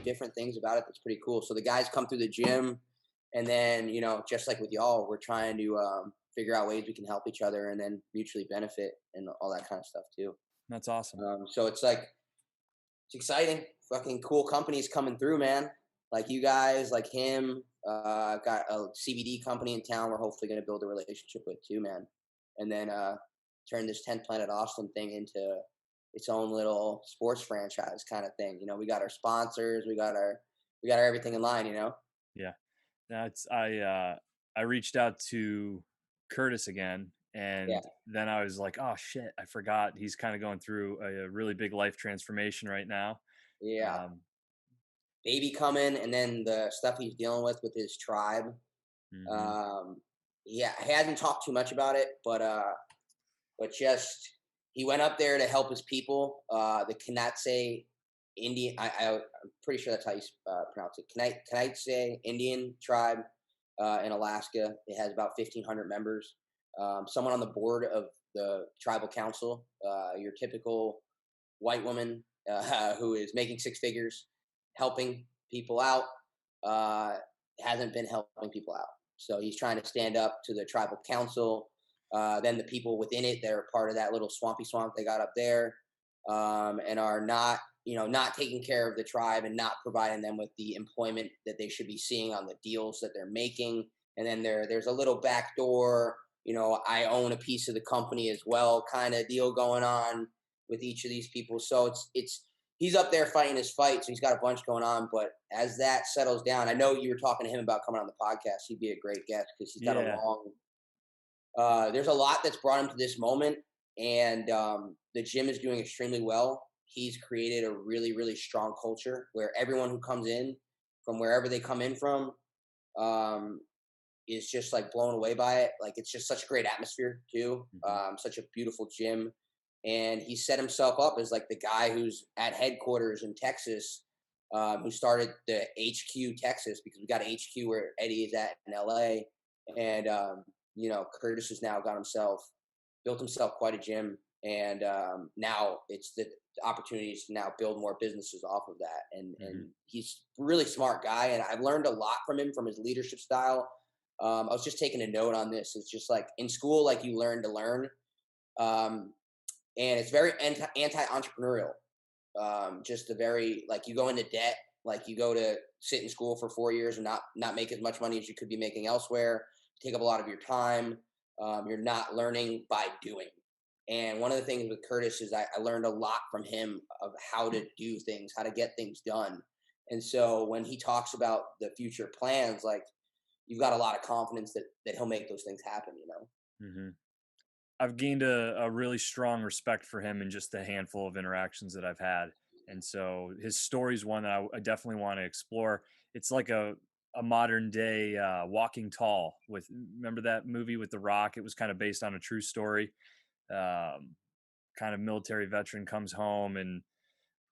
different things about it that's pretty cool. So the guys come through the gym, and then just like with y'all, we're trying to figure out ways we can help each other and then mutually benefit and all that kind of stuff too. That's awesome. So it's like it's exciting. Fucking cool companies coming through, man. Like you guys, like him. I've got a CBD company in town we're hopefully going to build a relationship with too, man. And then turn this 10th Planet Austin thing into its own little sports franchise kind of thing. We got our sponsors, we got our everything in line. Yeah. That's I reached out to Curtis again, Yeah, and then I was like, oh shit, I forgot he's kind of going through a really big life transformation right now. yeah. Um, Baby coming, and then the stuff he's dealing with his tribe. mhm. Um, yeah, he hasn't talked too much about it, but just he went up there to help his people. The Kanatse Indian, I'm pretty sure that's how you pronounce it. Kanatse Indian tribe in Alaska. It has about 1,500 members. Someone on the board of the tribal council, your typical white woman who is making six figures, helping people out, uh, hasn't been helping people out. So he's trying to stand up to the tribal council. Then the people within it that are part of that little swampy swamp they got up there, and are not taking care of the tribe and not providing them with the employment that they should be seeing on the deals that they're making. And then there's a little back door, I own a piece of the company as well, kind of deal going on with each of these people. So it's he's up there fighting his fight, so he's got a bunch going on. But as that settles down, I know you were talking to him about coming on the podcast. He'd be a great guest because he's got a Yeah. long. There's a lot that's brought him to this moment, and the gym is doing extremely well. He's created a really, really strong culture where everyone who comes in from wherever they come in from um, is just like blown away by it. Like it's just such a great atmosphere too. Mhm. Such a beautiful gym, and he set himself up as like the guy who's at headquarters in Texas, who started the HQ Texas because we got a HQ where Eddie is at in LA, and Curtis has now got himself built himself quite a gym, and now it's the opportunities to now build more businesses off of that. And Mhm. he's a really smart guy, and I've learned a lot from him from his leadership style. I was just taking a note on this. It's just like in school, like you learn to learn, um, and it's very anti-entrepreneurial. Just a very like you go into debt, like you go to sit in school for 4 years and not make as much money as you could be making elsewhere. Take up a lot of your time. You're not learning by doing. And one of the things with Curtis is I learned a lot from him of how to do things, how to get things done. And so when he talks about the future plans, like you've got a lot of confidence that he'll make those things happen. Mhm. I've gained a really strong respect for him in just a handful of interactions that I've had. And so his story is one that I definitely want to explore. It's like a modern day Walking Tall with, remember that movie with The Rock? It was kind of based on a true story. Um, Kind of military veteran comes home and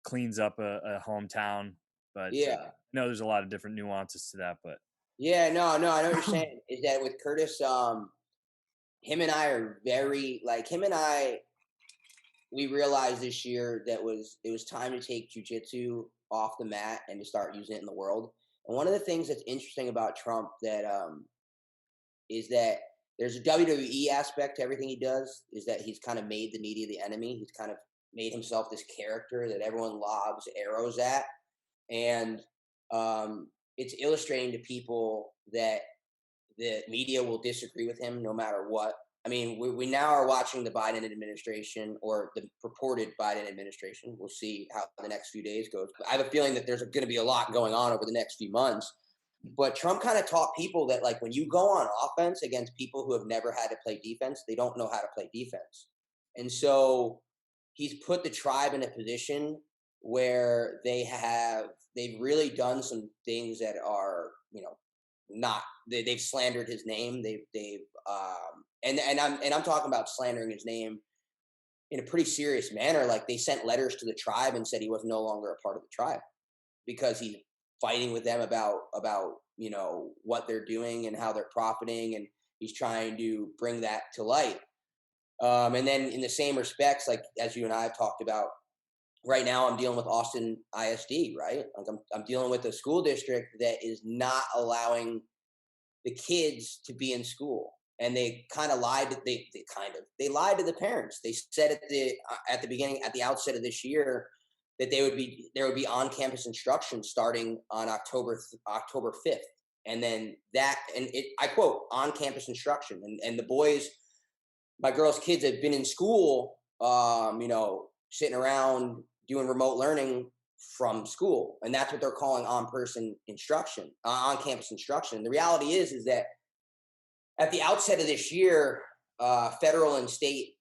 cleans up a hometown. But Yeah. no, there's a lot of different nuances to that. But Yeah, no, I know what you're saying. Is that with Curtis, him and I are very like him and I we realized this year that it was time to take jujitsu off the mat and to start using it in the world. And one of the things that's interesting about Trump that is that there's a WWE aspect to everything he does. Is that he's kind of made the media the enemy. He's kind of made himself this character that everyone lobs arrows at, and it's illustrating to people that the media will disagree with him no matter what. I mean, we now are watching the Biden administration or the purported Biden administration. We'll see how the next few days goes. But I have a feeling that there's going to be a lot going on over the next few months. But Trump kind of taught people that, like, when you go on offense against people who have never had to play defense, they don't know how to play defense. And so he's put the tribe in a position where they've really done some things that are, not they've slandered his name. They've and I'm talking about slandering his name in a pretty serious manner. Like they sent letters to the tribe and said he was no longer a part of the tribe because he's fighting with them about what they're doing and how they're profiting, and he's trying to bring that to light. And then in the same respects, like as you and I have talked about, right now I'm dealing with Austin ISD, right? Like I'm dealing with a school district that is not allowing the kids to be in school. And they kind of lied. They lied to the parents. They said at the beginning, at the outset of this year, that there would be on campus instruction starting on October 5th, and then I quote, on campus instruction, and the boys, my girl's kids, have been in school, sitting around doing remote learning from school, and that's what they're calling on campus instruction. The reality is that at the outset of this year, federal and state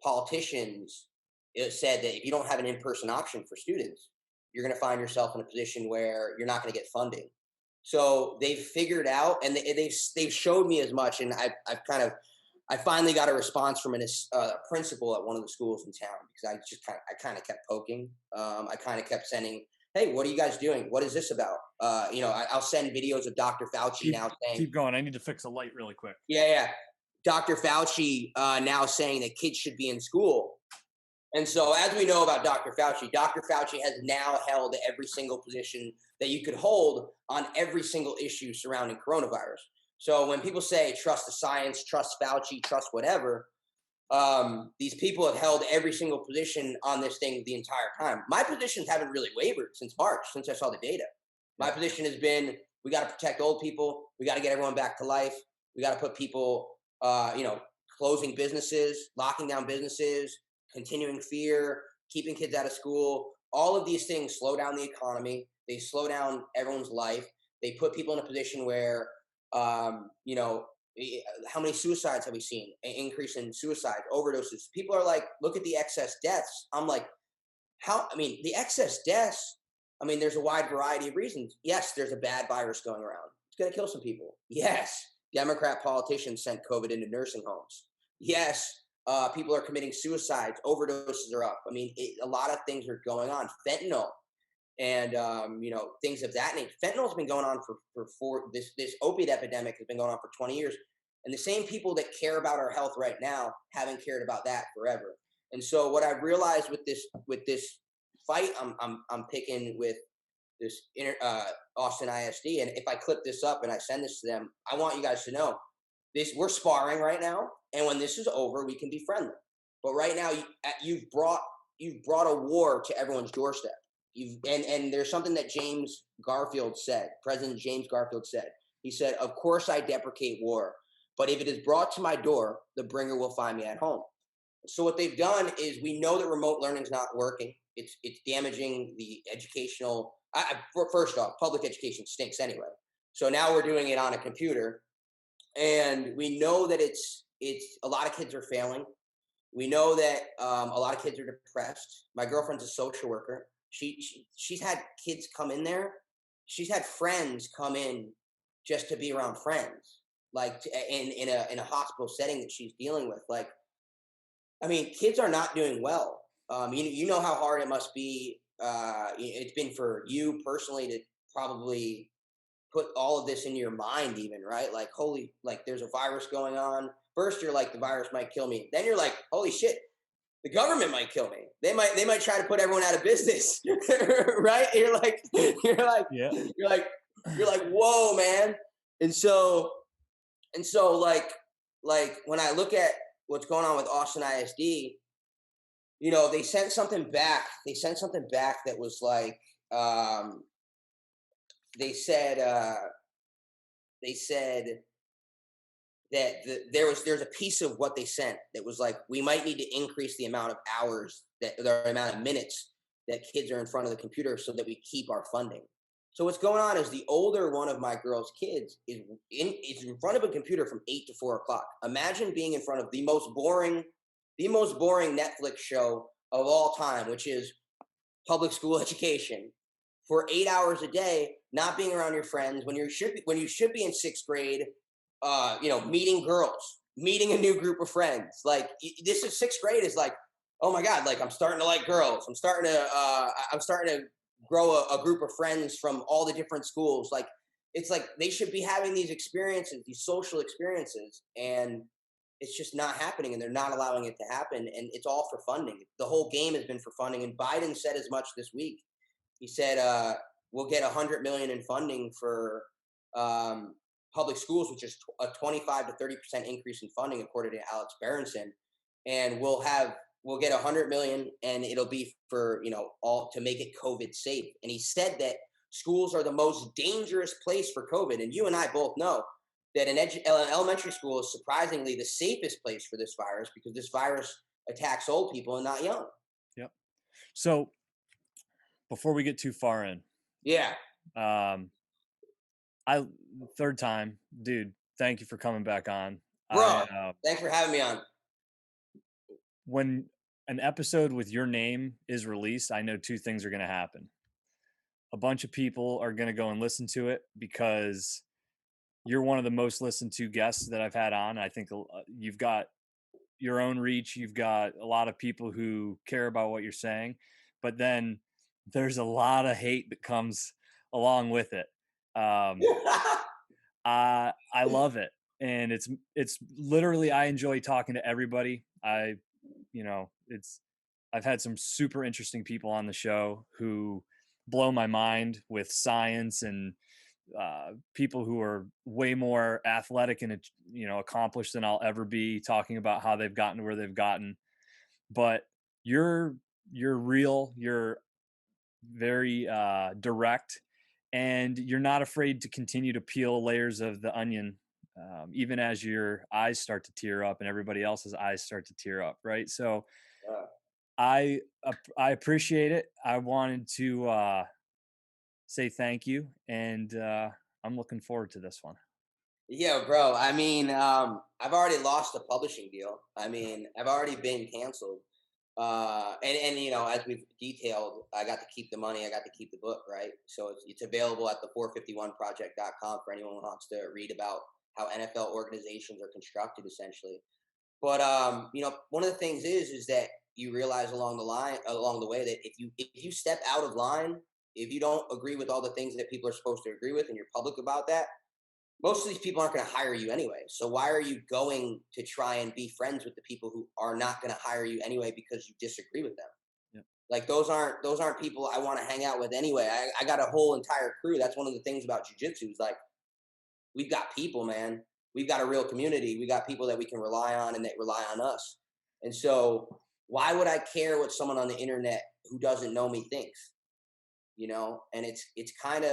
politicians said that if you don't have an in-person option for students, you're going to find yourself in a position where you're not going to get funding. So they've figured out, and they've showed me as much, and I finally got a response from a principal at one of the schools in town, because I kind of kept poking. I kind of kept sending, "Hey, what are you guys doing? What is this about?" I'll send videos of Dr. Fauci Keep now saying, keep going. I need to fix a light really quick. "Yeah, yeah." Dr. Fauci now saying that kids should be in school. And so, as we know about Dr. Fauci has now held every single position that you could hold on every single issue surrounding coronavirus. So when people say trust the science, trust Fauci, trust whatever, these people have held every single position on this thing the entire time. My positions haven't really wavered since March, since I saw the data. My Yep. position has been, we got to protect old people. We got to get everyone back to life. We got to put people, closing businesses, locking down businesses, continuing fear, keeping kids out of school. All of these things slow down the economy. They slow down everyone's life. They put people in a position where, um, you know, how many suicides have we seen? An increase in suicide, overdoses. People are like, look at the excess deaths. I'm like, the excess deaths, there's a wide variety of reasons. Yes, there's a bad virus going around. It's going to kill some people. Yes, Democrat politicians sent COVID into nursing homes. Yes, people are committing suicides. Overdoses are up. A lot of things are going on. Fentanyl and things of that nature. Fentanyl's been going on for this opiate epidemic has been going on for 20 years, and the same people that care about our health right now haven't cared about that forever. And so what I've realized with this fight I'm picking with this Austin ISD, and if I clip this up and I send this to them, I want you guys to know this: we're sparring right now, and when this is over, we can be friendly. But right now, you've brought a war to everyone's doorstep. And there's something that President James Garfield said. He said, "Of course I deprecate war, but if it is brought to my door, the bringer will find me at home." So what they've done is, we know that remote learning is not working. It's damaging the educational. First off, public education stinks anyway. So now we're doing it on a computer, and we know that it's a lot of kids are failing. We know that a lot of kids are depressed. My girlfriend's a social worker. She's had kids come in there. She's had friends come in just to be around friends, like in a hospital setting that she's dealing with. Like, kids are not doing well. You know how hard it must be. It's been for you personally to probably put all of this in your mind, even, right? Like, holy, like, there's a virus going on. First you're like, the virus might kill me. Then you're like, holy shit, the government might kill me. They might try to put everyone out of business. Right? Yeah. You're like, whoa, man. And so like when I look at what's going on with Austin ISD, they sent something back. They sent something back that was like, they said they said that there's a piece of what they sent that was like, we might need to increase the amount of hours, the amount of minutes that kids are in front of the computer, so that we keep our funding. So what's going on is, the older one of my girl's kids is in front of a computer from 8 to 4 o'clock. Imagine being in front of the most boring Netflix show of all time, which is public school education, for 8 hours a day, not being around your friends when you should be in sixth grade, meeting girls, meeting a new group of friends. Like, this is sixth grade is like, oh my God, like, I'm starting to like girls. I'm starting to grow a group of friends from all the different schools. Like, it's like they should be having these experiences, these social experiences. And it's just not happening, and they're not allowing it to happen. And it's all for funding. The whole game has been for funding. And Biden said as much this week. He said, we'll get 100 million in funding for um, public schools, which is a 25 to 30% increase in funding, according to Alex Berenson. And we'll get 100 million, and it'll be for, all to make it COVID safe. And he said that schools are the most dangerous place for COVID. And you and I both know that an elementary school is surprisingly the safest place for this virus, because this virus attacks old people and not young. Yep. So before we get too far in, Yeah, um, I third time, dude. Thank you for coming back on. bro. Thanks for having me on. When an episode with your name is released, I know two things are going to happen. A bunch of people are going to go and listen to it because you're one of the most listened to guests that I've had on. I think you've got your own reach. You've got a lot of people who care about what you're saying, but then there's a lot of hate that comes along with it. I love it, and it's literally, I enjoy talking to everybody. It's I've had some super interesting people on the show who blow my mind with science, and people who are way more athletic and accomplished than I'll ever be, talking about how they've gotten to where they've gotten. But you're real, you're very direct, and you're not afraid to continue to peel layers of the onion, even as your eyes start to tear up and everybody else's eyes start to tear up, right? So Yeah. I appreciate it. I wanted to say thank you, and I'm looking forward to this one. Yeah, bro. I mean, I've already lost a publishing deal. I mean, I've already been canceled. And as we've detailed, I got to keep the money. I got to keep the book, right? So it's available at the 451project.com for anyone who wants to read about how NFL organizations are constructed, essentially. But one of the things is that you realize along the way, that if you step out of line, if you don't agree with all the things that people are supposed to agree with, and you're public about that, most of these people aren't going to hire you anyway. So why are you going to try and be friends with the people who are not going to hire you anyway because you disagree with them? Yep. Like those aren't people I want to hang out with anyway. I got a whole entire crew. That's one of the things about jujitsu is, like, we've got people, man. We've got a real community. We got people that we can rely on and that rely on us. And so why would I care what someone on the internet who doesn't know me thinks? And it's kind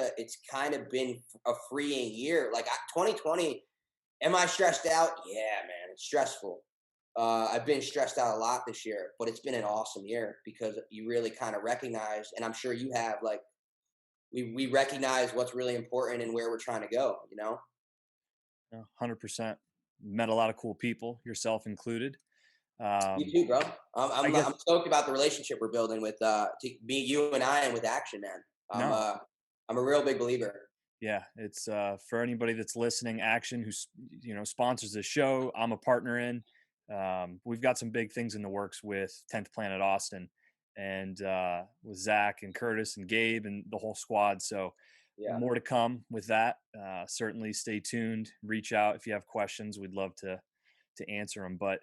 of been a freeing year. Like, 2020, am I stressed out? Yeah, man, it's stressful. I've been stressed out a lot this year, but it's been an awesome year because you really kind of recognize, and I'm sure you have, like, we recognize what's really important and where we're trying to go. Yeah, 100%. Met a lot of cool people, yourself included. You Um, too, bro. I I'm guess stoked about the relationship we're building with me, you, and I, and with Action, man. I'm no, uh, I'm a real big believer. yeah, it's for anybody that's listening. Action, who's sponsors this show, I'm a partner in. We've got some big things in the works with 10th Planet Austin, and with Zach and Curtis and Gabe and the whole squad. So Yeah. more to come with that. Certainly, stay tuned. Reach out if you have questions. We'd love to answer them. But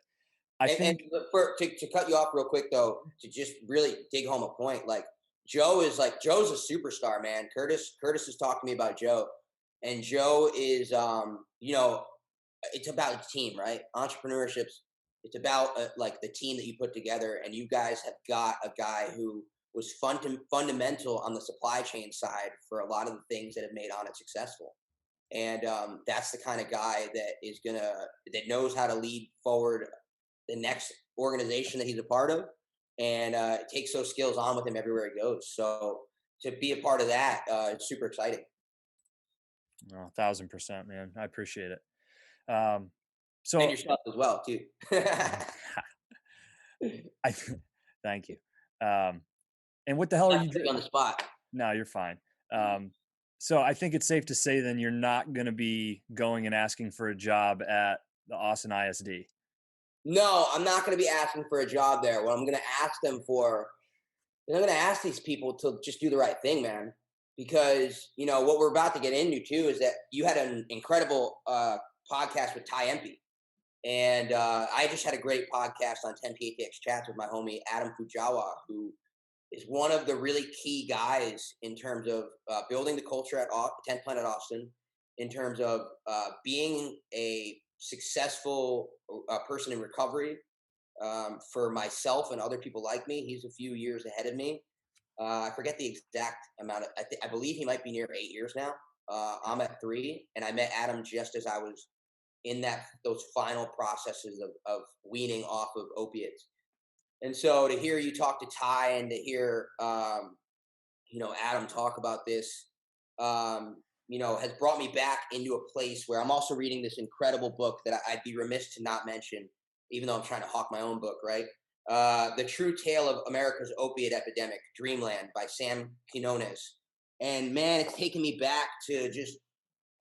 I And think to cut you off real quick, though, to just really dig home a point, like, Joe's a superstar, man. Curtis has talked to me about Joe, and Joe is it's about the team, right? Entrepreneurships. It's about like the team that you put together, and you guys have got a guy who was fundamental on the supply chain side for a lot of the things that have made On It successful. And that's the kind of guy that knows how to lead forward the next organization that he's a part of, and takes those skills on with him everywhere he goes. So to be a part of that, it's super exciting. 1,000%, man. I appreciate it. And So yourself as well, too. I thank you. Um, and what the hell are Not you put you on doing? the spot. No, you're fine. So I think it's safe to say then you're not going to be going and asking for a job at the Austin ISD. No, I'm not going to be asking for a job there. What I'm going to ask them for is, I'm going to ask these people to just do the right thing, man. Because what we're about to get into too is that you had an incredible podcast with Ty Empey. And I just had a great podcast on 10 PATX chats with my homie Adam Fujawa, who is one of the really key guys in terms of building the culture at 10th Planet Austin, in terms of being a successful person in recovery for myself and other people like me. He's a few years ahead of me. I forget the exact amount of. I believe he might be near 8 years now. I'm at 3, and I met Adam just as I was in those final processes of weaning off of opiates. And so to hear you talk to Ty and to hear Adam talk about this, has brought me back into a place where I'm also reading this incredible book that I'd be remiss to not mention, even though I'm trying to hawk my own book, right? The True Tale of America's Opiate Epidemic, Dreamland by Sam Quinones. And man, it's taken me back to just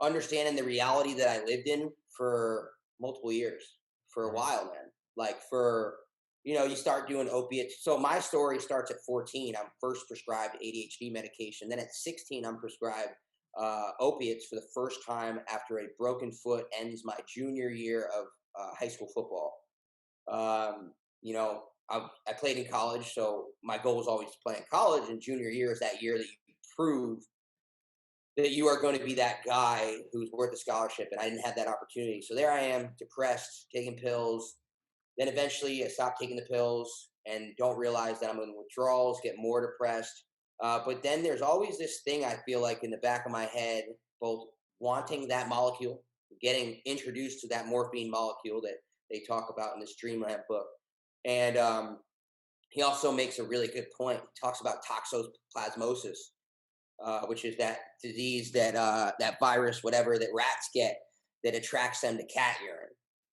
understanding the reality that I lived in for multiple years, for a Mhm. while, man. Like for you start doing opiates. So my story starts at 14. I'm first prescribed ADHD medication. Then at 16, I'm prescribed opiates for the first time after a broken foot ends my junior year of high school football. Um, I played in college, so my goal was always to play in college. And junior year is that year that you prove that you are going to be that guy who's worth a scholarship. And I didn't have that opportunity. So there I am, depressed, taking pills. Then eventually I stop taking the pills and don't realize that I'm in withdrawals, get more depressed. But then there's always this thing I feel like in the back of my head, both wanting that molecule, getting introduced to that morphine molecule that they talk about in this Dreamland book. And he also makes a really good point. He talks about toxoplasmosis, which is that disease that virus, whatever that rats get, that attracts them to cat urine.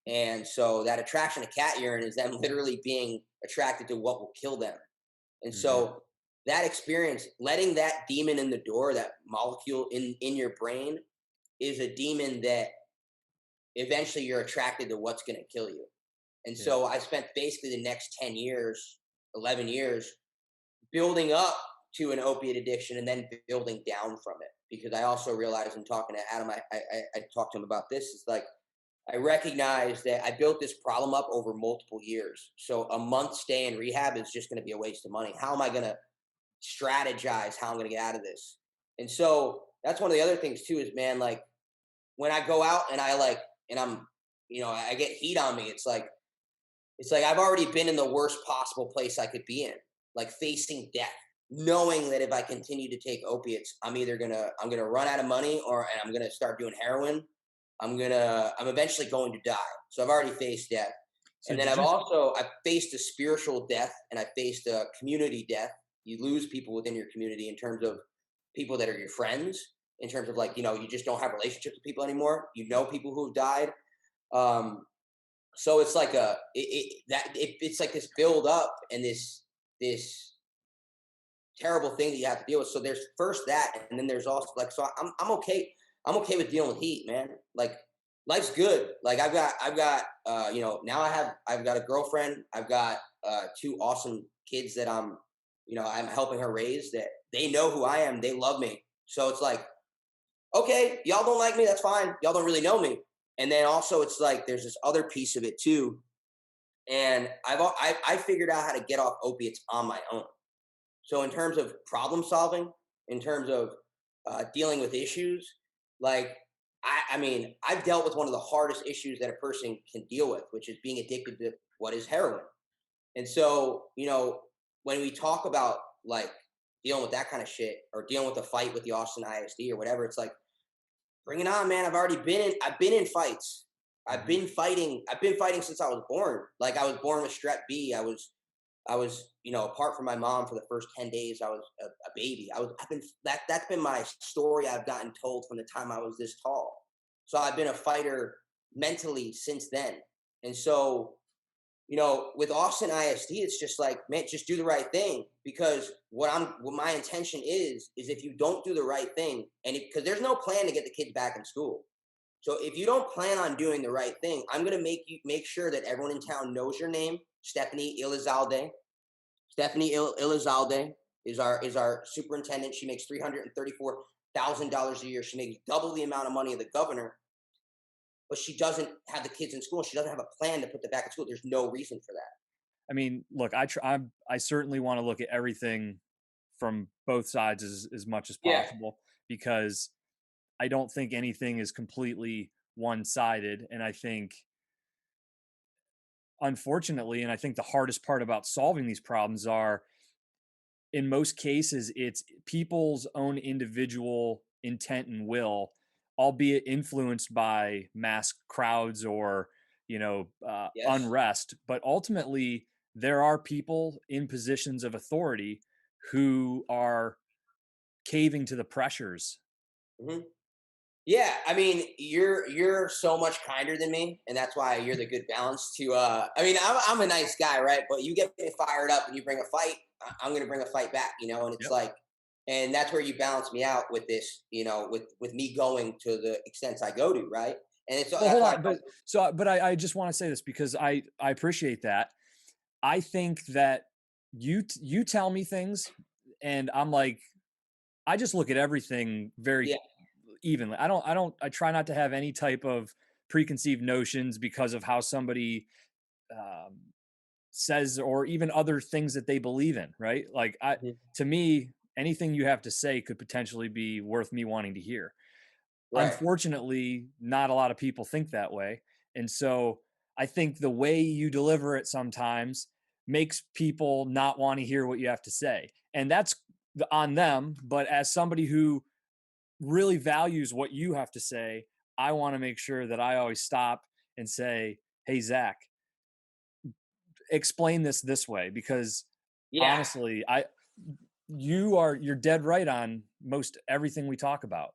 And so that attraction to cat urine is them literally being attracted to what will kill them. And Mhm. so that experience, letting that demon in the door, that molecule in your brain, is a demon that eventually you're attracted to what's going to kill you. And Yeah. so I spent basically the next 10 years, 11 years building up to an opiate addiction and then building down from it. Because I also realized in talking to Adam, I talked to him about this. It's like I recognize that I built this problem up over multiple years. So a month stay in rehab is just going to be a waste of money. How am I going to strategize how I'm going to get out of this? And so that's one of the other things too is, man, like when I go out and I get heat on me, it's like I've already been in the worst possible place I could be in, like facing death, knowing that if I continue to take opiates, I'm gonna run out of money, and I'm gonna start doing heroin. I'm eventually going to die. So I've already faced death, So and then did you I've faced a spiritual death, and I faced a community death. You lose people within your community in terms of people that are your friends, in terms of like you just don't have relationships with people anymore. You know people who have died. Um, so it's like it's like this build up and this terrible thing that you have to deal with. So there's first that, and then there's also like so I'm okay. I'm okay with dealing with heat, man. Like life's good. Like I've got now I've got a girlfriend. I've got two awesome kids that I'm helping her raise. That they know who I am. They love me. So it's like okay, y'all don't like me. That's fine. Y'all don't really know me. And then also it's like there's this other piece of it too, and I figured out how to get off opiates on my own. So in terms of problem solving, in terms of dealing with issues, like I mean, I've dealt with one of the hardest issues that a person can deal with, which is being addicted to what is heroin. And so when we talk about like dealing with that kind of shit or dealing with a fight with the Austin ISD or whatever, it's like bring it on, man. I've been in fights. I've Mhm. been fighting. I've been fighting since I was born. Like I was born with strep B. I was apart from my mom for the first 10 days. I was a baby. That's been my story I've gotten told from the time I was this tall. So I've been a fighter mentally since then. And so with Austin ISD, it's just like, man, just do the right thing. Because what my intention is if you don't do the right thing, and because there's no plan to get the kids back in school. So if you don't plan on doing the right thing, I'm gonna make sure that everyone in town knows your name, Stephanie Ilizalde. Stephanie Ilizalde is our superintendent. She makes $334,000 a year. She makes double the amount of money of the governor. but she doesn't have the kids in school. She doesn't have a plan to put them back in school. There's no reason for that. I mean, look, I certainly want to look at everything from both sides as much as Yeah. possible, because I don't think anything is completely one-sided, and I think, unfortunately, and I think the hardest part about solving these problems are, in most cases, it's people's own individual intent and will, albeit influenced by mass crowds or, Yes. unrest. But ultimately, there are people in positions of authority who are caving to the pressures. Hmm. Yeah, I mean, you're so much kinder than me, and that's why you're the good balance to. I mean, I'm a nice guy, right? But you get me fired up and you bring a fight, I'm gonna bring a fight back, and it's Yep. like, and that's where you balance me out with this, with me going to the extents I go to, right? And it's Well, that's hold why I on, tell but I just want to say this because I appreciate that. I think that you tell me things, and I'm like, I just look at everything very yeah, evenly. I try not to have any type of preconceived notions because of how somebody um, says, or even other things that they believe in, right? Like, mhm, to me, anything you have to say could potentially be worth me wanting to hear. right, Unfortunately, not a lot of people think that way. And so I think the way you deliver it sometimes makes people not want to hear what you have to say. And that's on them. But as somebody who really values what you have to say, I want to make sure that I always stop and say, "Hey, Zach, explain this way," because yeah. honestly, you're dead right on most everything we talk about.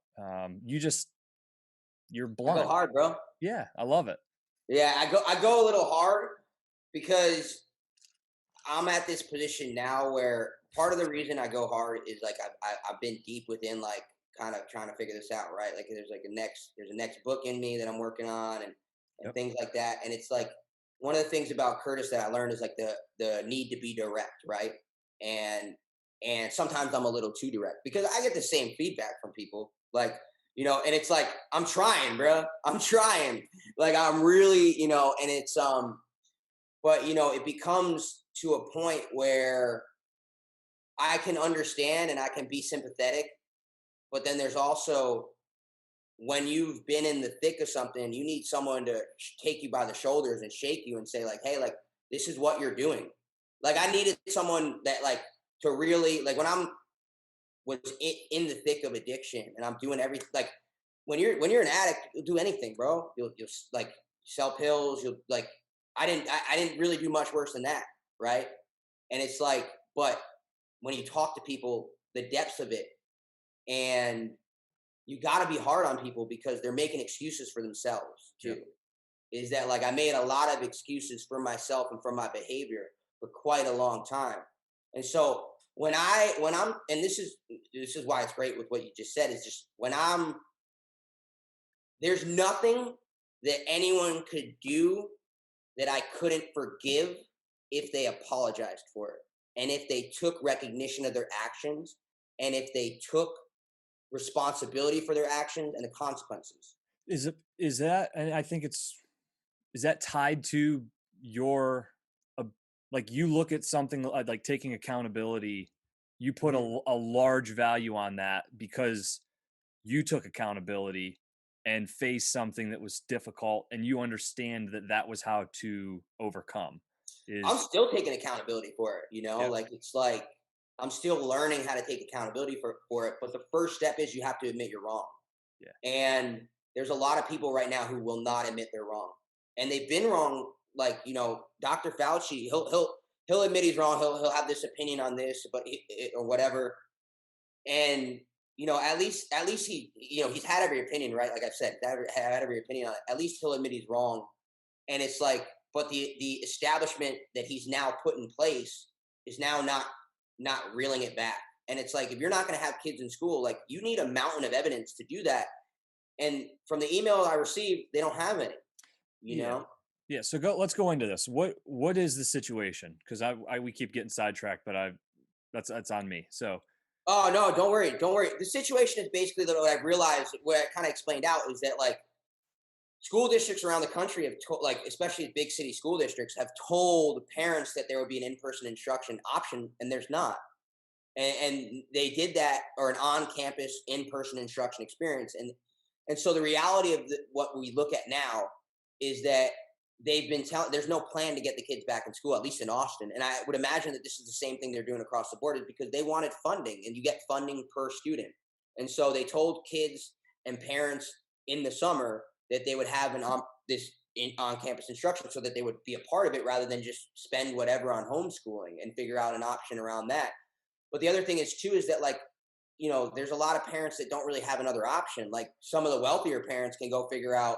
You're I go blunt. hard, bro. Yeah, I love it. Yeah, I go a little hard because I'm at this position now where part of the reason I go hard is like I've been deep within like kind of trying to figure this out, right? Like there's a next book in me that I'm working on and Yep. things like that. And it's like one of the things about Curtis that I learned is like the need to be direct, right? And and sometimes I'm a little too direct because I get the same feedback from people, like and it's like I'm trying, bro. I'm trying, like I'm really, and it's but it becomes to a point where I can understand and I can be sympathetic, but then there's also when you've been in the thick of something, you need someone to take you by the shoulders and shake you and say like, "Hey, like this is what you're doing." Like I needed someone that like to really like when I'm was in the thick of addiction and I'm doing everything like when you're an addict, you'll do anything, bro. You'll like sell pills. You'll like I didn't really do much worse than that, right? And it's like, but when you talk to people, the depths of it, and you got to be hard on people because they're making excuses for themselves Yep. too. Is that like I made a lot of excuses for myself and for my behavior for quite a long time, and so when I'm and this is why it's great with what you just said is just when I'm there's nothing that anyone could do that I couldn't forgive if they apologized for it. And if they took recognition of their actions and if they took responsibility for their actions and the consequences. Is that, and I think is that tied to your uh, like, you look at something like taking accountability, you put Mhm. a large value on that because you took accountability and faced something that was difficult, and you understand that that was how to overcome I'm is. still taking accountability for it, Yep. like it's like I'm still learning how to take accountability for it. But the first step is you have to admit you're wrong. Yeah. And there's a lot of people right now who will not admit they're wrong. And they've been wrong, like, Dr. Fauci, he'll admit he's wrong. He'll have this opinion on this, but or whatever. And at least he's had every opinion, right? Like I've said, had every opinion on it. At least he'll admit he's wrong. And it's like, but the establishment that he's now put in place is now not reeling it back. And it's like if you're not going to have kids in school, like you need a mountain of evidence to do that. And from the email I received, they don't have any. You Yeah. know? Yeah. So let's go into this. What is the situation? Because we keep getting sidetracked, but that's on me. So. Oh no, don't worry, don't worry. The situation is basically that what I've realized, what I kind of explained out, is that like school districts around the country have told, like, especially big city school districts, have told parents that there would be an in-person instruction option, and there's not. And they did that, or an on-campus in-person instruction experience, and so the reality of what we look at now is that they've been telling, there's no plan to get the kids back in school, at least in Austin. And I would imagine that this is the same thing they're doing across the board, is because they wanted funding, and you get funding per student. And so they told kids and parents in the summer that they would have this on-campus instruction, so that they would be a part of it rather than just spend whatever on homeschooling and figure out an option around that. But the other thing is too, is that, like, there's a lot of parents that don't really have another option. Like, some of the wealthier parents can go figure out,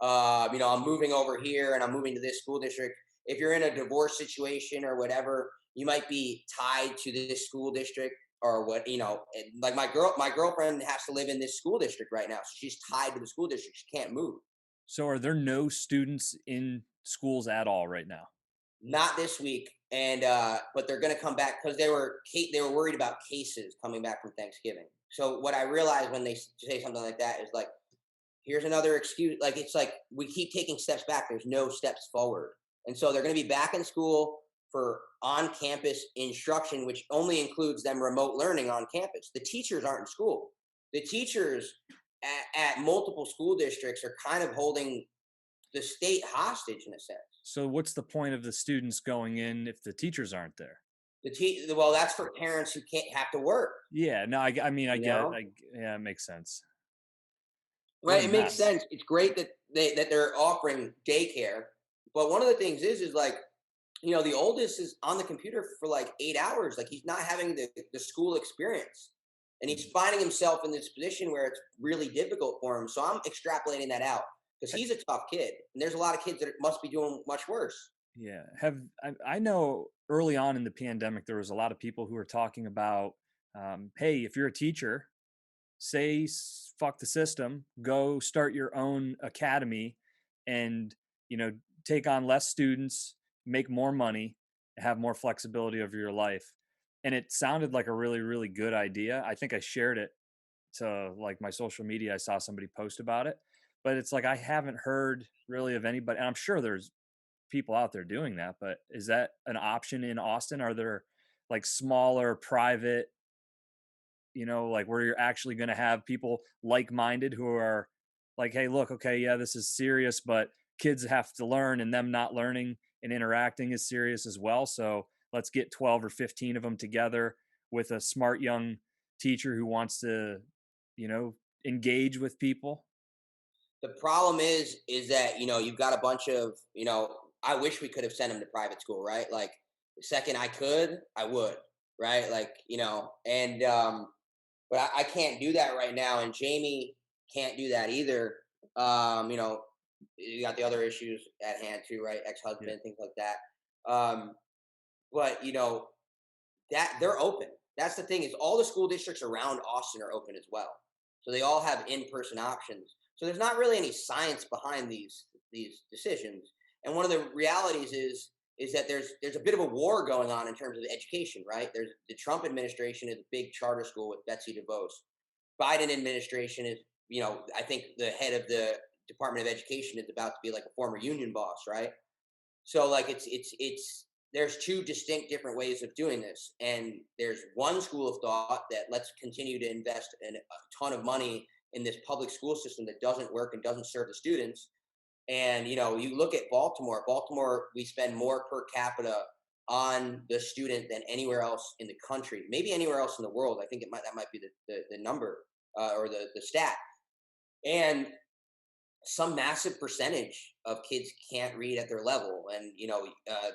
I'm moving over here and I'm moving to this school district. If you're in a divorce situation or whatever, you might be tied to this school district, or what, like my girlfriend has to live in this school district right now. So she's tied to the school district. She can't move. So are there no students in schools at all right now? Not this week, and but they're going to come back because they were worried about cases coming back from Thanksgiving. So what I realized when they say something like that is, like, here's another excuse. Like, it's like we keep taking steps back. There's no steps forward, and so they're going to be back in school for on-campus instruction, which only includes them remote learning on campus. The teachers aren't in school. The teachers at multiple school districts are kind of holding the state hostage in a sense. So what's the point of the students going in if the teachers aren't there? Well, that's for parents who can't have to work, Yeah, no, I mean, you know? yeah, it makes sense. What a Right? It makes mess. sense. It's great that they're offering daycare, but one of the things is like, the oldest is on the computer for like 8 hours. Like, he's not having the school experience, and he's finding himself in this position where it's really difficult for him. So I'm extrapolating that out, because he's a tough kid, and there's a lot of kids that must be doing much worse. Yeah, I know early on in the pandemic there was a lot of people who were talking about, hey, if you're a teacher, say fuck the system, go start your own academy, and you know take on less students, make more money, have more flexibility over your life. And it sounded like a really really good idea. I think I shared it to like my social media. I saw somebody post about it, but it's like I haven't heard really of anybody, and I'm sure there's people out there doing that, but is that an option in Austin? Are there like smaller private, like where you're actually going to have people like-minded who are like, hey, look, okay, yeah, this is serious, but kids have to learn, and them not learning and interacting is serious as well. So let's get 12 or 15 of them together with a smart young teacher who wants to, you know, engage with people. The problem is that, you've got a bunch of, I wish we could have sent him to private school, right? Like, the second I could, I would, right? Like, and but I can't do that right now, and Jamie can't do that either. um you know you got the other issues at hand too, right? Yeah. Ex-husband, things like that. Um but that they're open. That's the thing, is all the school districts around Austin are open as well. So they all have in-person options. So there's not really any science behind these decisions. And one of the realities is that there's a bit of a war going on in terms of education, right? There's the Trump administration is a big charter school with Betsy DeVos. Biden administration is, I think the head of the Department of Education is about to be like a former union boss, right? So, like, it's there's two distinct different ways of doing this, and there's one school of thought that let's continue to invest a ton of money in this public school system that doesn't work and doesn't serve the students. And you look at Baltimore. Baltimore, we spend more per capita on the student than anywhere else in the country, maybe anywhere else in the world. I think that might be the number, or the stat. And some massive percentage of kids can't read at their level. And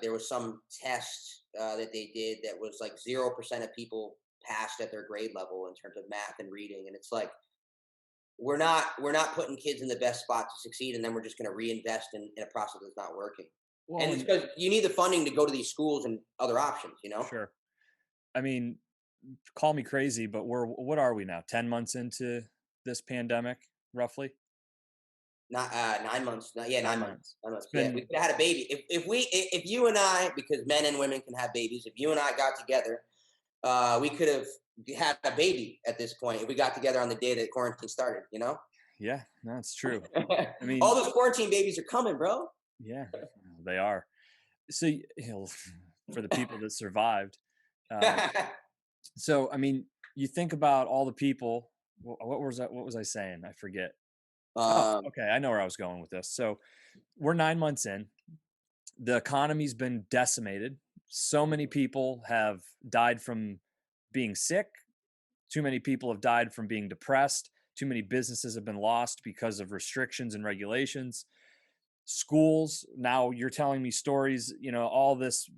there was some test that they did that was like 0% of people passed at their grade level in terms of math and reading. And it's like, we're not putting kids in the best spot to succeed, and then we're just going to reinvest in a process that's not working. And Well, it's and because you need the funding to go to these schools and other options. sure. I mean, call me crazy, but what are we now? 10 months into this pandemic, roughly? Not 9 months. Yeah, 9 9 months. months. 9 months. It's Yeah, we been could have had a baby if you and I, because men and women can have babies. If you and I got together, we could have had a baby at this point if we got together on the day that quarantine started. Yeah, no, it's true. I All mean, those quarantine babies are coming, bro. yeah, they are. So, for the people that survived, uh, so I mean, you think about all the people. What was that? What was I saying? I forget. Oh, um, okay, I know where I was going with this. So we're 9 months in. The economy's been decimated. So many people have died from being sick. Too many people have died from being depressed. Too many businesses have been lost because of restrictions and regulations. Schools, now you're telling me stories, all this,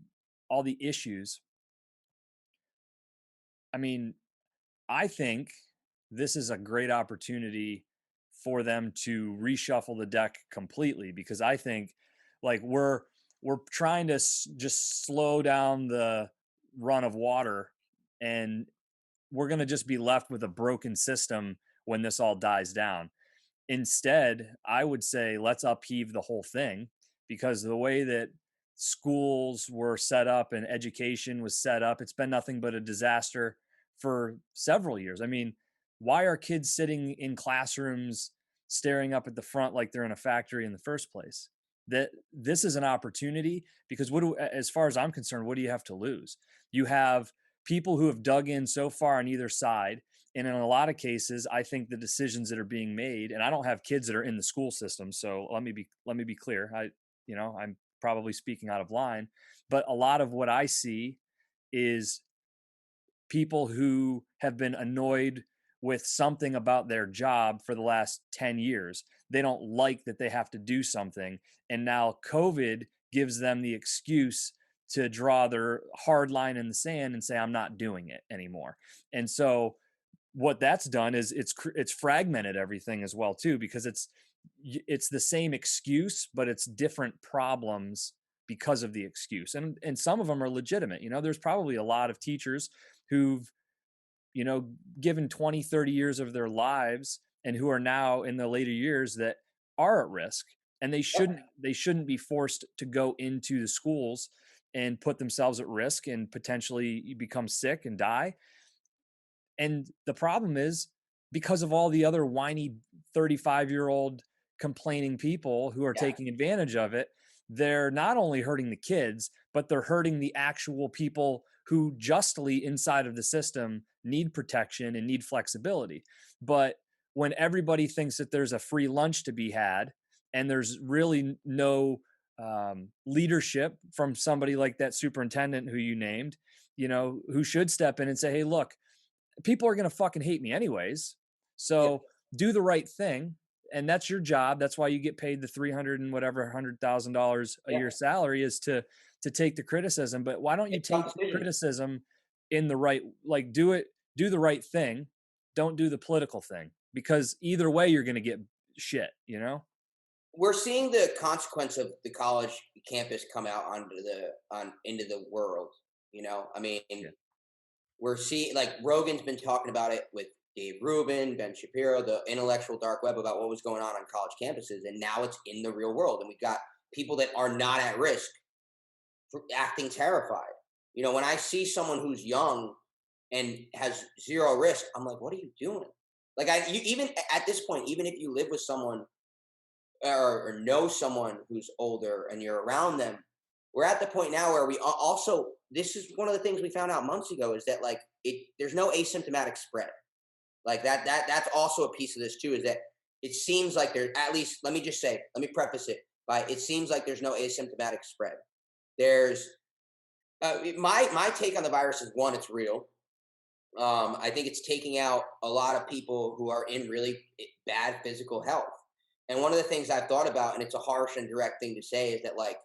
all the issues. I mean, I think this is a great opportunity for them to reshuffle the deck completely, because I think like we're trying to just slow down the run of water, and we're going to just be left with a broken system when this all dies down. Instead, I would say let's upheave the whole thing, because the way that schools were set up and education was set up, it's been nothing but a disaster for several years. I mean, why are kids sitting in classrooms staring up at the front like they're in a factory in the first place? That this is an opportunity, because as far as I'm concerned, what do you have to lose? You have people who have dug in so far on either side, and in a lot of cases, I think the decisions that are being made, and I don't have kids that are in the school system, so let me be clear. I'm probably speaking out of line, but a lot of what I see is people who have been annoyed with something about their job for the last 10 years. They don't like that they have to do something. And now COVID gives them the excuse to draw their hard line in the sand and say, I'm not doing it anymore. And so what that's done is it's fragmented everything as well too, because it's the same excuse, but it's different problems because of the excuse. And some of them are legitimate. There's probably a lot of teachers who've given 20, 30 years of their lives, and who are now in the later years that are at risk, and they shouldn't be forced to go into the schools and put themselves at risk and potentially become sick and die. And the problem is, because of all the other whiny 35-year-old complaining people who are yeah, taking advantage of it, they're not only hurting the kids, but they're hurting the actual people who justly inside of the system need protection and need flexibility. But when everybody thinks that there's a free lunch to be had, and there's really no leadership from somebody like that superintendent who you named, who should step in and say, hey, look, people are going to fucking hate me anyways. yeah. So do the right thing. And that's your job. That's why you get paid the 300 and whatever $100,000 a Yeah. year salary, is to take the criticism. But why don't you Make tough take the decisions. criticism in the right, like do the right thing. Don't do the political thing, because either way you're going to get shit, We're seeing the consequence of the college campus come out on into the world. I mean, Yeah. we're seeing, like, Rogan's been talking about it with Dave Rubin, Ben Shapiro, the intellectual dark web, about what was going on college campuses, and now it's in the real world, and we've got people that are not at risk for acting terrified. When I see someone who's young and has zero risk, I'm like, what are you doing? Like, even at this point, even if you live with someone, or know someone who's older and you're around them, we're at the point now where we also, this is one of the things we found out months ago, is that, like, there's no asymptomatic spread. Like, that's also a piece of this too, is that it seems like there, at least, let me preface it by, it seems like there's no asymptomatic spread. There's my take on the virus is, one, it's real. I think it's taking out a lot of people who are in really bad physical health. And one of the things I've thought about, and it's a harsh and direct thing to say, is that, like,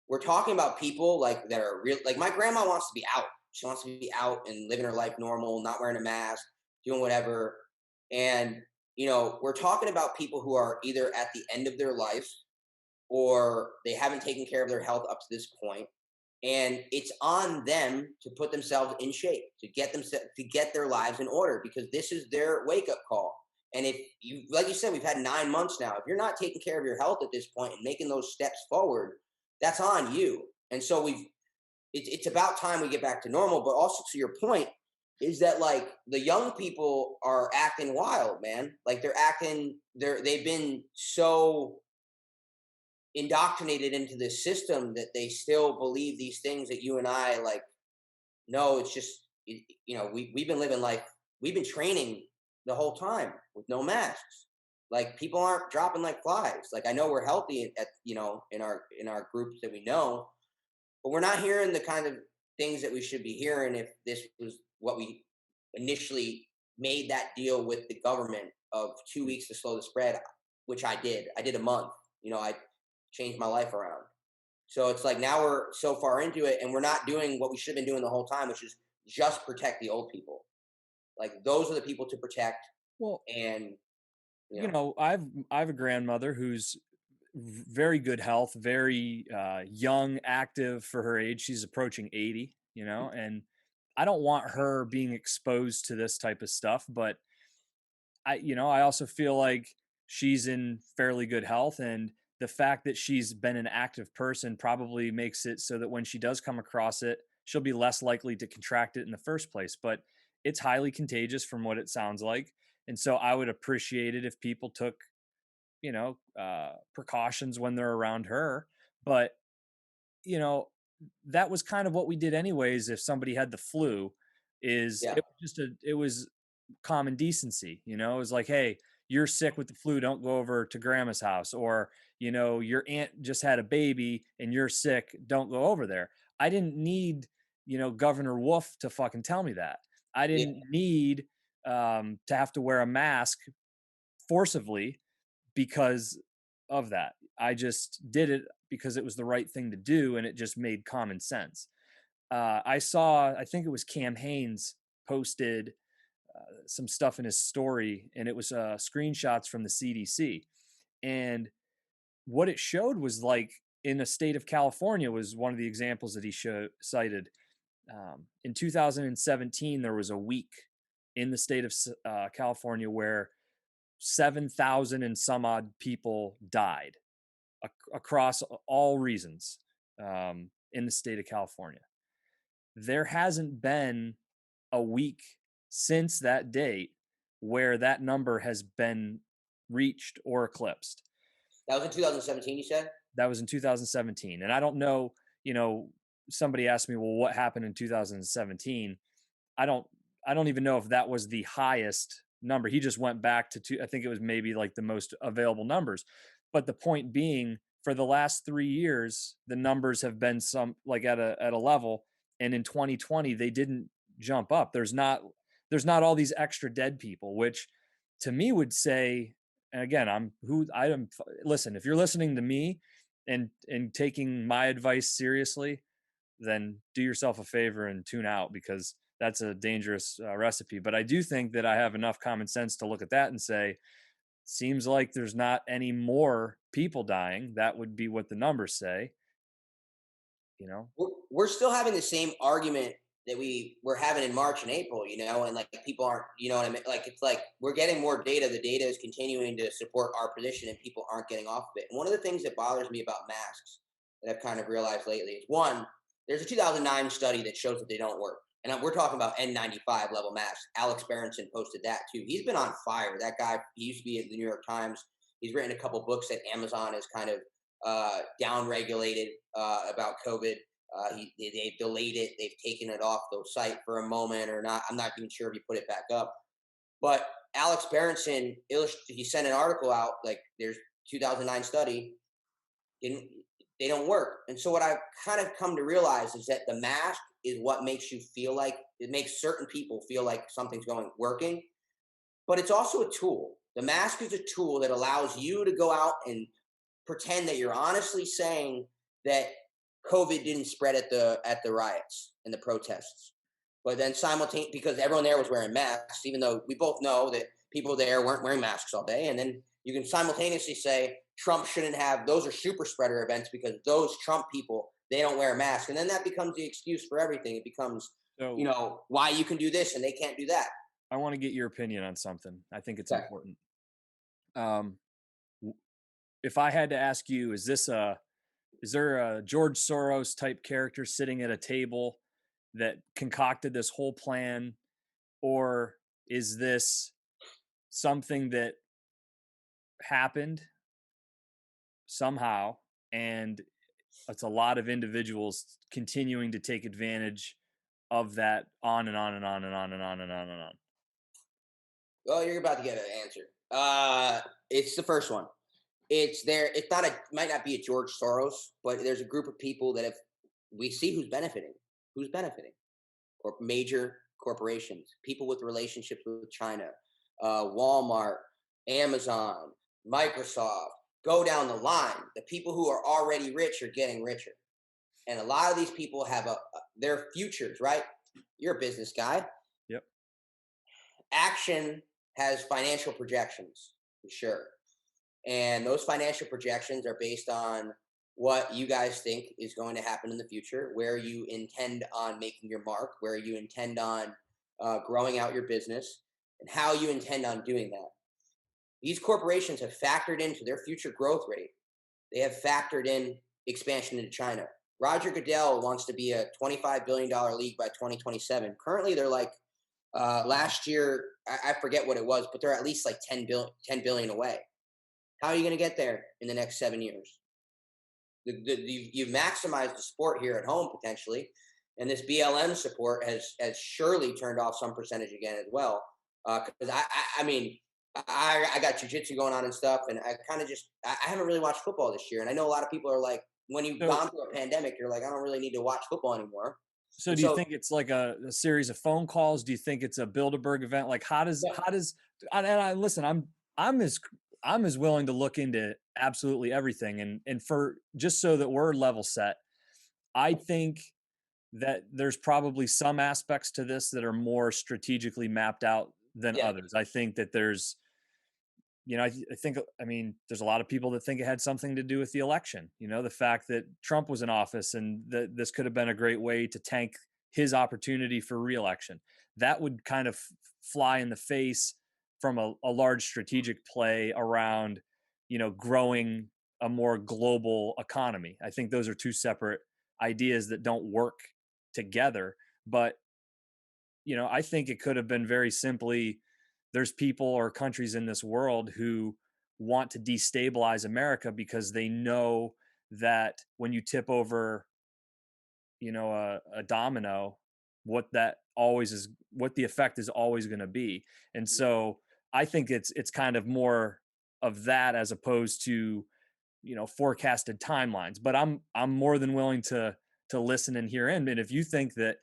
we're talking about people, like, that are real. Like, my grandma wants to be out. She wants to be out and living her life normal, not wearing a mask, doing whatever. And we're talking about people who are either at the end of their life, or they haven't taken care of their health up to this point, and it's on them to put themselves in shape, to get their lives in order, because this is their wake up call. And if you, like you said, we've had 9 months now. If you're not taking care of your health at this point and making those steps forward, that's on you. And so it's about time we get back to normal. But also, to your point, is that like the young people are acting wild, man. Like they've been so indoctrinated into this system that they still believe these things that you and I like. No, it's just we've been living life. We've been training the whole time with no masks. Like people aren't dropping like flies. Like I know we're healthy at in our groups that we know, but we're not hearing the kind of things that we should be hearing if this was what we initially made that deal with the government of 2 weeks to slow the spread, which I did. I did a month. I changed my life around. So it's like now we're so far into it and we're not doing what we should have been doing the whole time, which is just protect the old people. Like those are the people to protect. Well, And you you know, know, I have a grandmother who's very good health, very young, active for her age. She's approaching 80, and I don't want her being exposed to this type of stuff, but I also feel like she's in fairly good health, and the fact that she's been an active person probably makes it so that when she does come across it, she'll be less likely to contract it in the first place. But it's highly contagious from what it sounds like. And so I would appreciate it if people took, precautions when they're around her. But, you know, that was kind of what we did anyways. If somebody had the flu, is yeah, it was common decency. It was like, hey, you're sick with the flu, don't go over to grandma's house. Or, your aunt just had a baby and you're sick, don't go over there. I didn't need, Governor Wolf to fucking tell me that. I yeah, didn't need to have to wear a mask forcibly because of that. I just did it because it was the right thing to do and it just made common sense. I think it was Cam Haines posted some stuff in his story, and it was screenshots from the CDC. And what it showed was like in a state of California was one of the examples that he cited. In 2017, there was a week in the state of California where 7,000 and some odd people died across all reasons in the state of California. There hasn't been a week since that date where that number has been reached or eclipsed. that was in 2017. You said. That was in 2017. And I don't know, you know, somebody asked me, well, what happened in 2017? I don't I don't even know if that was the highest number. He just went back to I think it was maybe like the most available numbers. But the point being, for the last 3 years, the numbers have been some like at a level, and in 2020 they didn't jump up. There's not all these extra dead people, which to me would say, and again, I am listen, if you're listening to me and taking my advice seriously, then do yourself a favor and tune out, because that's a dangerous recipe. But I do think that I have enough common sense to look at that and say, seems like there's not any more people dying. That would be what the numbers say, you know? We're still having the same argument that we were having in March and April, and like people aren't, what I mean? Like it's like we're getting more data. The data is continuing to support our position, and people aren't getting off of it. And one of the things that bothers me about masks that I've kind of realized lately is one, there's a 2009 study that shows that they don't work. And we're talking about N95 level masks. Alex Berenson posted that too. He's been on fire. That guy, he used to be at the New York Times. He's written a couple books that Amazon has kind of down regulated about COVID. They've delayed it. They've taken it off the site for a moment or not. I'm not even sure if he put it back up. But Alex Berenson, he sent an article out like there's 2009 study. Didn't They don't work. And so what I've kind of come to realize is that the mask is what makes you feel like it makes certain people feel like something's going working, but it's also a tool. The mask is a tool that allows you to go out and pretend that you're honestly saying that COVID didn't spread at the riots and the protests. But then simultaneously, because everyone there was wearing masks, even though we both know that people there weren't wearing masks all day, and then you can simultaneously say Trump shouldn't have. Those are super spreader events because those Trump people they don't wear a mask, and then that becomes the excuse for everything. It becomes, So why you can do this and they can't do that. I want to get your opinion on something. I think it's Okay. important. Um, if I had to ask you, is there a George Soros type character sitting at a table that concocted this whole plan or is this something that happened somehow and it's a lot of individuals continuing to take advantage of that on and on and on and on and on and on and on? Well, you're about to get an answer. It's the first one. It's there. It's not a might not be a George Soros, but there's a group of people that if we see who's benefiting, or major corporations, people with relationships with China, Walmart, Amazon, Microsoft. Go down the line. The people who are already rich are getting richer, and a lot of these people have their futures. Right? You're a business guy. Yep. Action has financial projections, for sure. And those financial projections are based on what you guys think is going to happen in the future, where you intend on making your mark, where you intend on growing out your business, and how you intend on doing that. These corporations have factored into their future growth rate. They have factored in expansion into China. Roger Goodell wants to be a $25 billion league by 2027. Currently, they're like, last year, I forget what it was, but they're at least like 10 billion away. How are you going to get there in the next 7 years? You've maximized the sport here at home potentially, and this BLM support has surely turned off some percentage again as well. Because I mean, I got jujitsu going on and stuff, and I kind of just I haven't really watched football this year, and I know a lot of people are like, when you've So, gone through a pandemic, you're like, I don't really need to watch football anymore, so and do you so think it's like a series of phone calls? Do you think it's a Bilderberg event? Like, yeah, and I listen, I'm as I'm as willing to look into absolutely everything, and for just so that we're level set, I think that there's probably some aspects to this that are more strategically mapped out than yeah, others. I think that there's, I think, I mean, there's a lot of people that think it had something to do with the election. The fact that Trump was in office and that this could have been a great way to tank his opportunity for reelection. That would kind of fly in the face from a large strategic play around, growing a more global economy. I think those are two separate ideas that don't work together. But, I think it could have been very simply there's people or countries in this world who want to destabilize America because they know that when you tip over, a domino, what the effect is always going to be. And so I think it's kind of more of that as opposed to, forecasted timelines. But I'm more than willing to listen and hear in. And if you think that,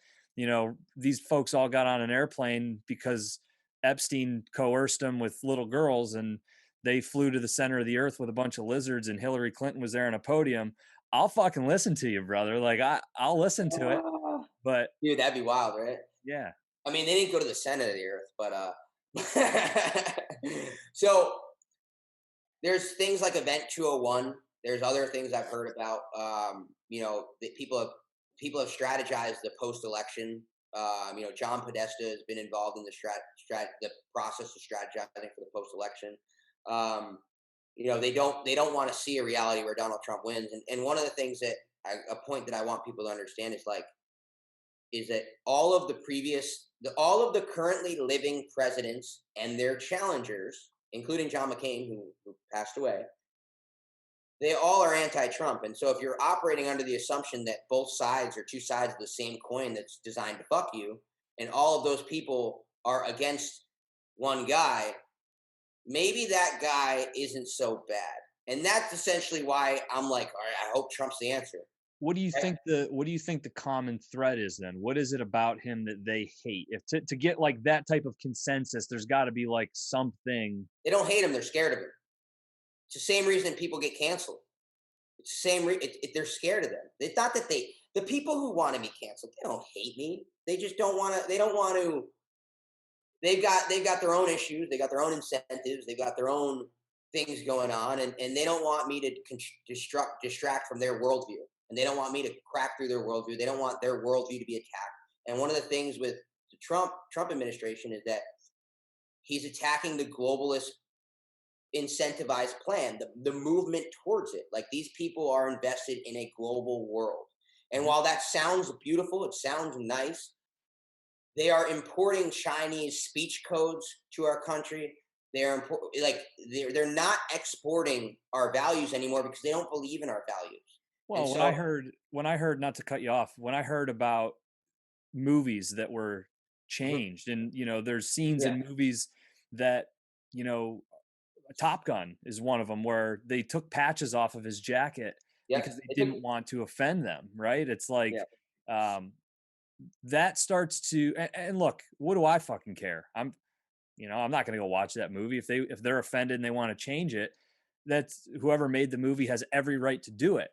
these folks all got on an airplane because Epstein coerced them with little girls and they flew to the center of the earth with a bunch of lizards and Hillary Clinton was there on a podium, I'll fucking listen to you, brother. Like I'll listen to it. Ah, But dude, that'd be wild, right? yeah. I mean, they didn't go to the center of the earth, but so there's things like Event 201. There's other things I've heard about. That people have strategized the post-election. John Podesta has been involved in the process of strategizing for the post-election. Um, they don't want to see a reality where Donald Trump wins. And one of the things a point that I want people to understand is that all of the currently living presidents and their challengers, including John McCain, who passed away, they all are anti-Trump. And so if you're operating under the assumption that both sides are two sides of the same coin that's designed to fuck you, and all of those people are against one guy, maybe that guy isn't so bad. And that's essentially why I'm like, all right, I hope Trump's the answer. Right? What do you think the common thread is then? What is it about him that they hate? If to get like that type of consensus, there's got to be like something. They don't hate him; they're scared of him. It's the same reason people get canceled. It's the same. They're scared of them. It's not that the people who want to be canceled, they don't hate me. They just don't want to. They don't want to. They've got their own issues. They got their own incentives. They've got their own things going on, and they don't want me to distract from their worldview, and they don't want me to crack through their worldview. They don't want their worldview to be attacked. And one of the things with the Trump administration is that he's attacking the globalist incentivized plan, the movement towards it. Like these people are invested in a global world. And Mhm. while that sounds beautiful, it sounds nice, they are importing Chinese speech codes to our country. Like they're not exporting our values anymore because they don't believe in our values. And Well, so when I heard, not to cut you off, when I heard about movies that were mhm, changed, and there's scenes yeah, in movies that, you know Top Gun is one of them, where they took patches off of his jacket yeah, because they it took didn't want to offend them, right? It's like, yeah, um that starts to, and look, what do I fucking care? I'm not going to go watch that movie. If they're offended and they want to change it, that's whoever made the movie has every right to do it,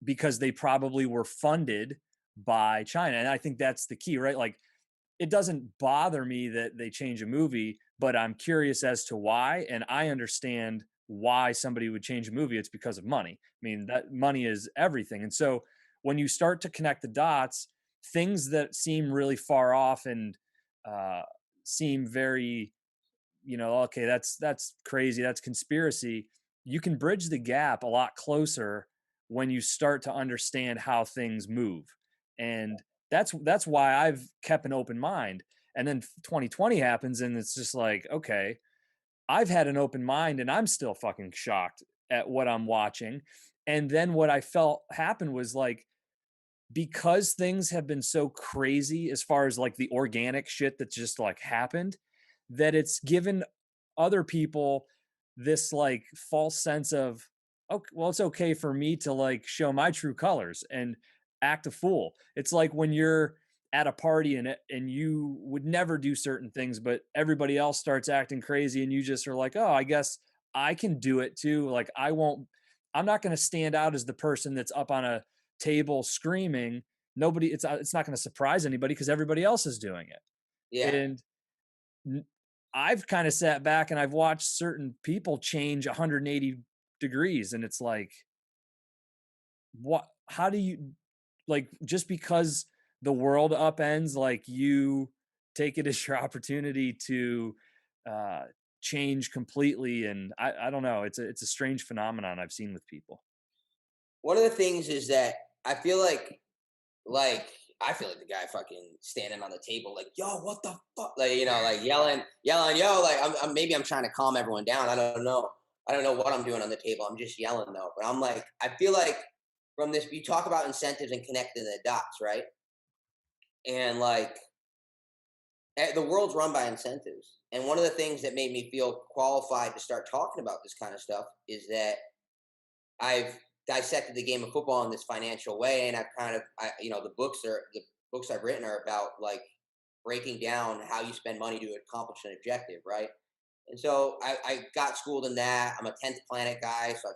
because they probably were funded by China. And I think that's the key, right? Like, it doesn't bother me that they change a movie, but I'm curious as to why. And I understand why somebody would change a movie. It's because of money. I mean, that money is everything. And so when you start to connect the dots, things that seem really far off and uh, seem very, okay, that's crazy, that's conspiracy. You can bridge the gap a lot closer when you start to understand how things move. And that's why I've kept an open mind. And then 2020 happens, and it's just like, okay, I've had an open mind and I'm still fucking shocked at what I'm watching. And then what I felt happen was like, because things have been so crazy as far as like the organic shit that just like happened, that it's given other people this like false sense of, oh well, it's okay for me to like show my true colors and act a fool. It's like when you're at a party and you would never do certain things, but everybody else starts acting crazy and you just are like, oh, I guess I can do it too. Like, I'm not going to stand out as the person that's up on a table screaming. Nobody, it's not going to surprise anybody because everybody else is doing it. yeah. And I've kind of sat back and I've watched certain people change 180 degrees, and it's like, what? How do you, like, just because the world upends, like, you take it as your opportunity to uh, change completely? And I don't know. It's a strange phenomenon I've seen with people. One of the things is that I feel like I feel like the guy fucking standing on the table, like, yo, what the fuck? Like, like yelling, yo, like maybe I'm trying to calm everyone down. I don't know. I don't know what I'm doing on the table. I'm just yelling though. But I'm like, I feel like from this, you talk about incentives and connecting the dots, right? And like the world's run by incentives. And one of the things that made me feel qualified to start talking about this kind of stuff is that I've dissected the game of football in this financial way, and I've kind of, the books I've written are about like breaking down how you spend money to accomplish an objective, right? And so I got schooled in that. I'm a 10th planet guy, so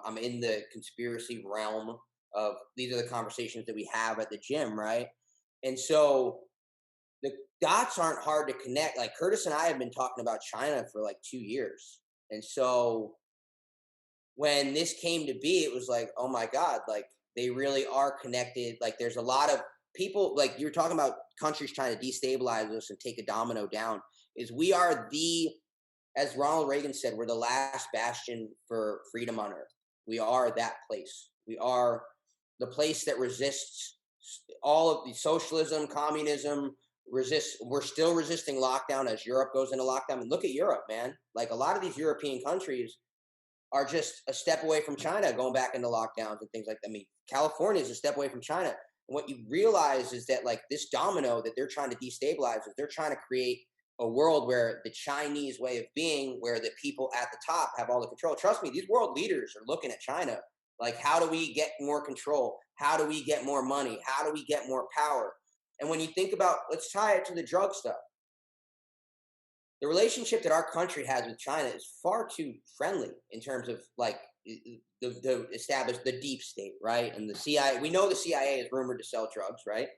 I'm in the conspiracy realm of these are the conversations that we have at the gym, right? And so the dots aren't hard to connect. Like Curtis and I have been talking about China for like 2 years, and so when this came to be, it was like, oh my God, like they really are connected. Like there's a lot of people, like you're talking about countries trying to destabilize us and take a domino down. Is we are as Ronald Reagan said, we're the last bastion for freedom on earth. We are that place. We are the place that resists all of the socialism, communism, we're still resisting lockdown as Europe goes into lockdown. And look at Europe, man. Like a lot of these European countries are just a step away from China going back into lockdowns and things like that. I mean, California is a step away from China. And what you realize is that like this domino that they're trying to destabilize is they're trying to create a world where the Chinese way of being, where the people at the top have all the control. Trust me, these world leaders are looking at China like, how do we get more control? How do we get more money? How do we get more power? And when you think about, let's tie it to the drug stuff, the relationship that our country has with China is far too friendly in terms of like the established the deep state, right? And the CIA. We know the CIA is rumored to sell drugs, right?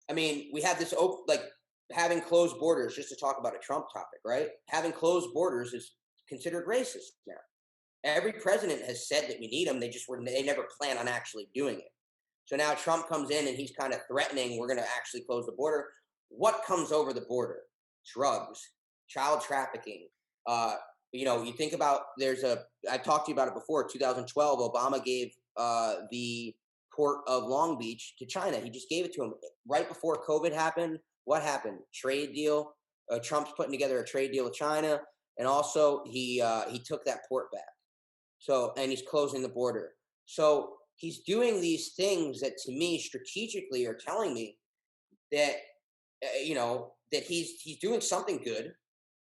I mean, we have this open, like having closed borders. Just to talk about a Trump topic, right? Having closed borders is considered racist now. Every president has said that we need them. They never plan on actually doing it. So now Trump comes in and he's kind of threatening we're going to actually close the border. What comes over the border? Drugs, child trafficking. Uh, you think about I talked to you about it before. 2012, Obama gave the port of Long Beach to China. He just gave it to him right before COVID happened. What happened? Trade deal. Trump's putting together a trade deal with China, and also he took that port back. So, and he's closing the border. So he's doing these things that, to me, strategically, are telling me that that he's doing something good,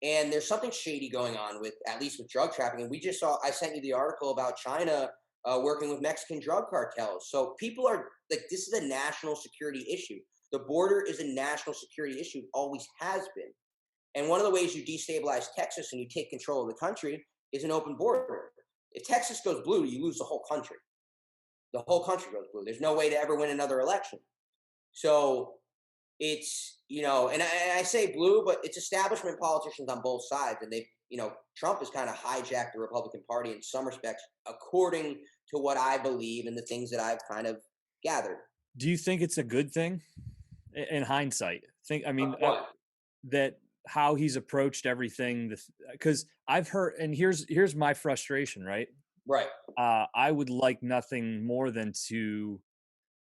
and there's something shady going on with, at least with drug trafficking. We just saw, I sent you the article about China working with Mexican drug cartels. So people are like, this is a national security issue. The border is a national security issue, always has been. And one of the ways you destabilize Texas and you take control of the country is an open border. If Texas goes blue, you lose the whole country. The whole country goes blue. There's no way to ever win another election. So it's, and I say blue, but it's establishment politicians on both sides. And Trump has kind of hijacked the Republican Party in some respects, according to what I believe and the things that I've kind of gathered. Do you think it's a good thing in hindsight? What? That how he's approached everything, because I've heard, and here's my frustration, right? Right. I would like nothing more than to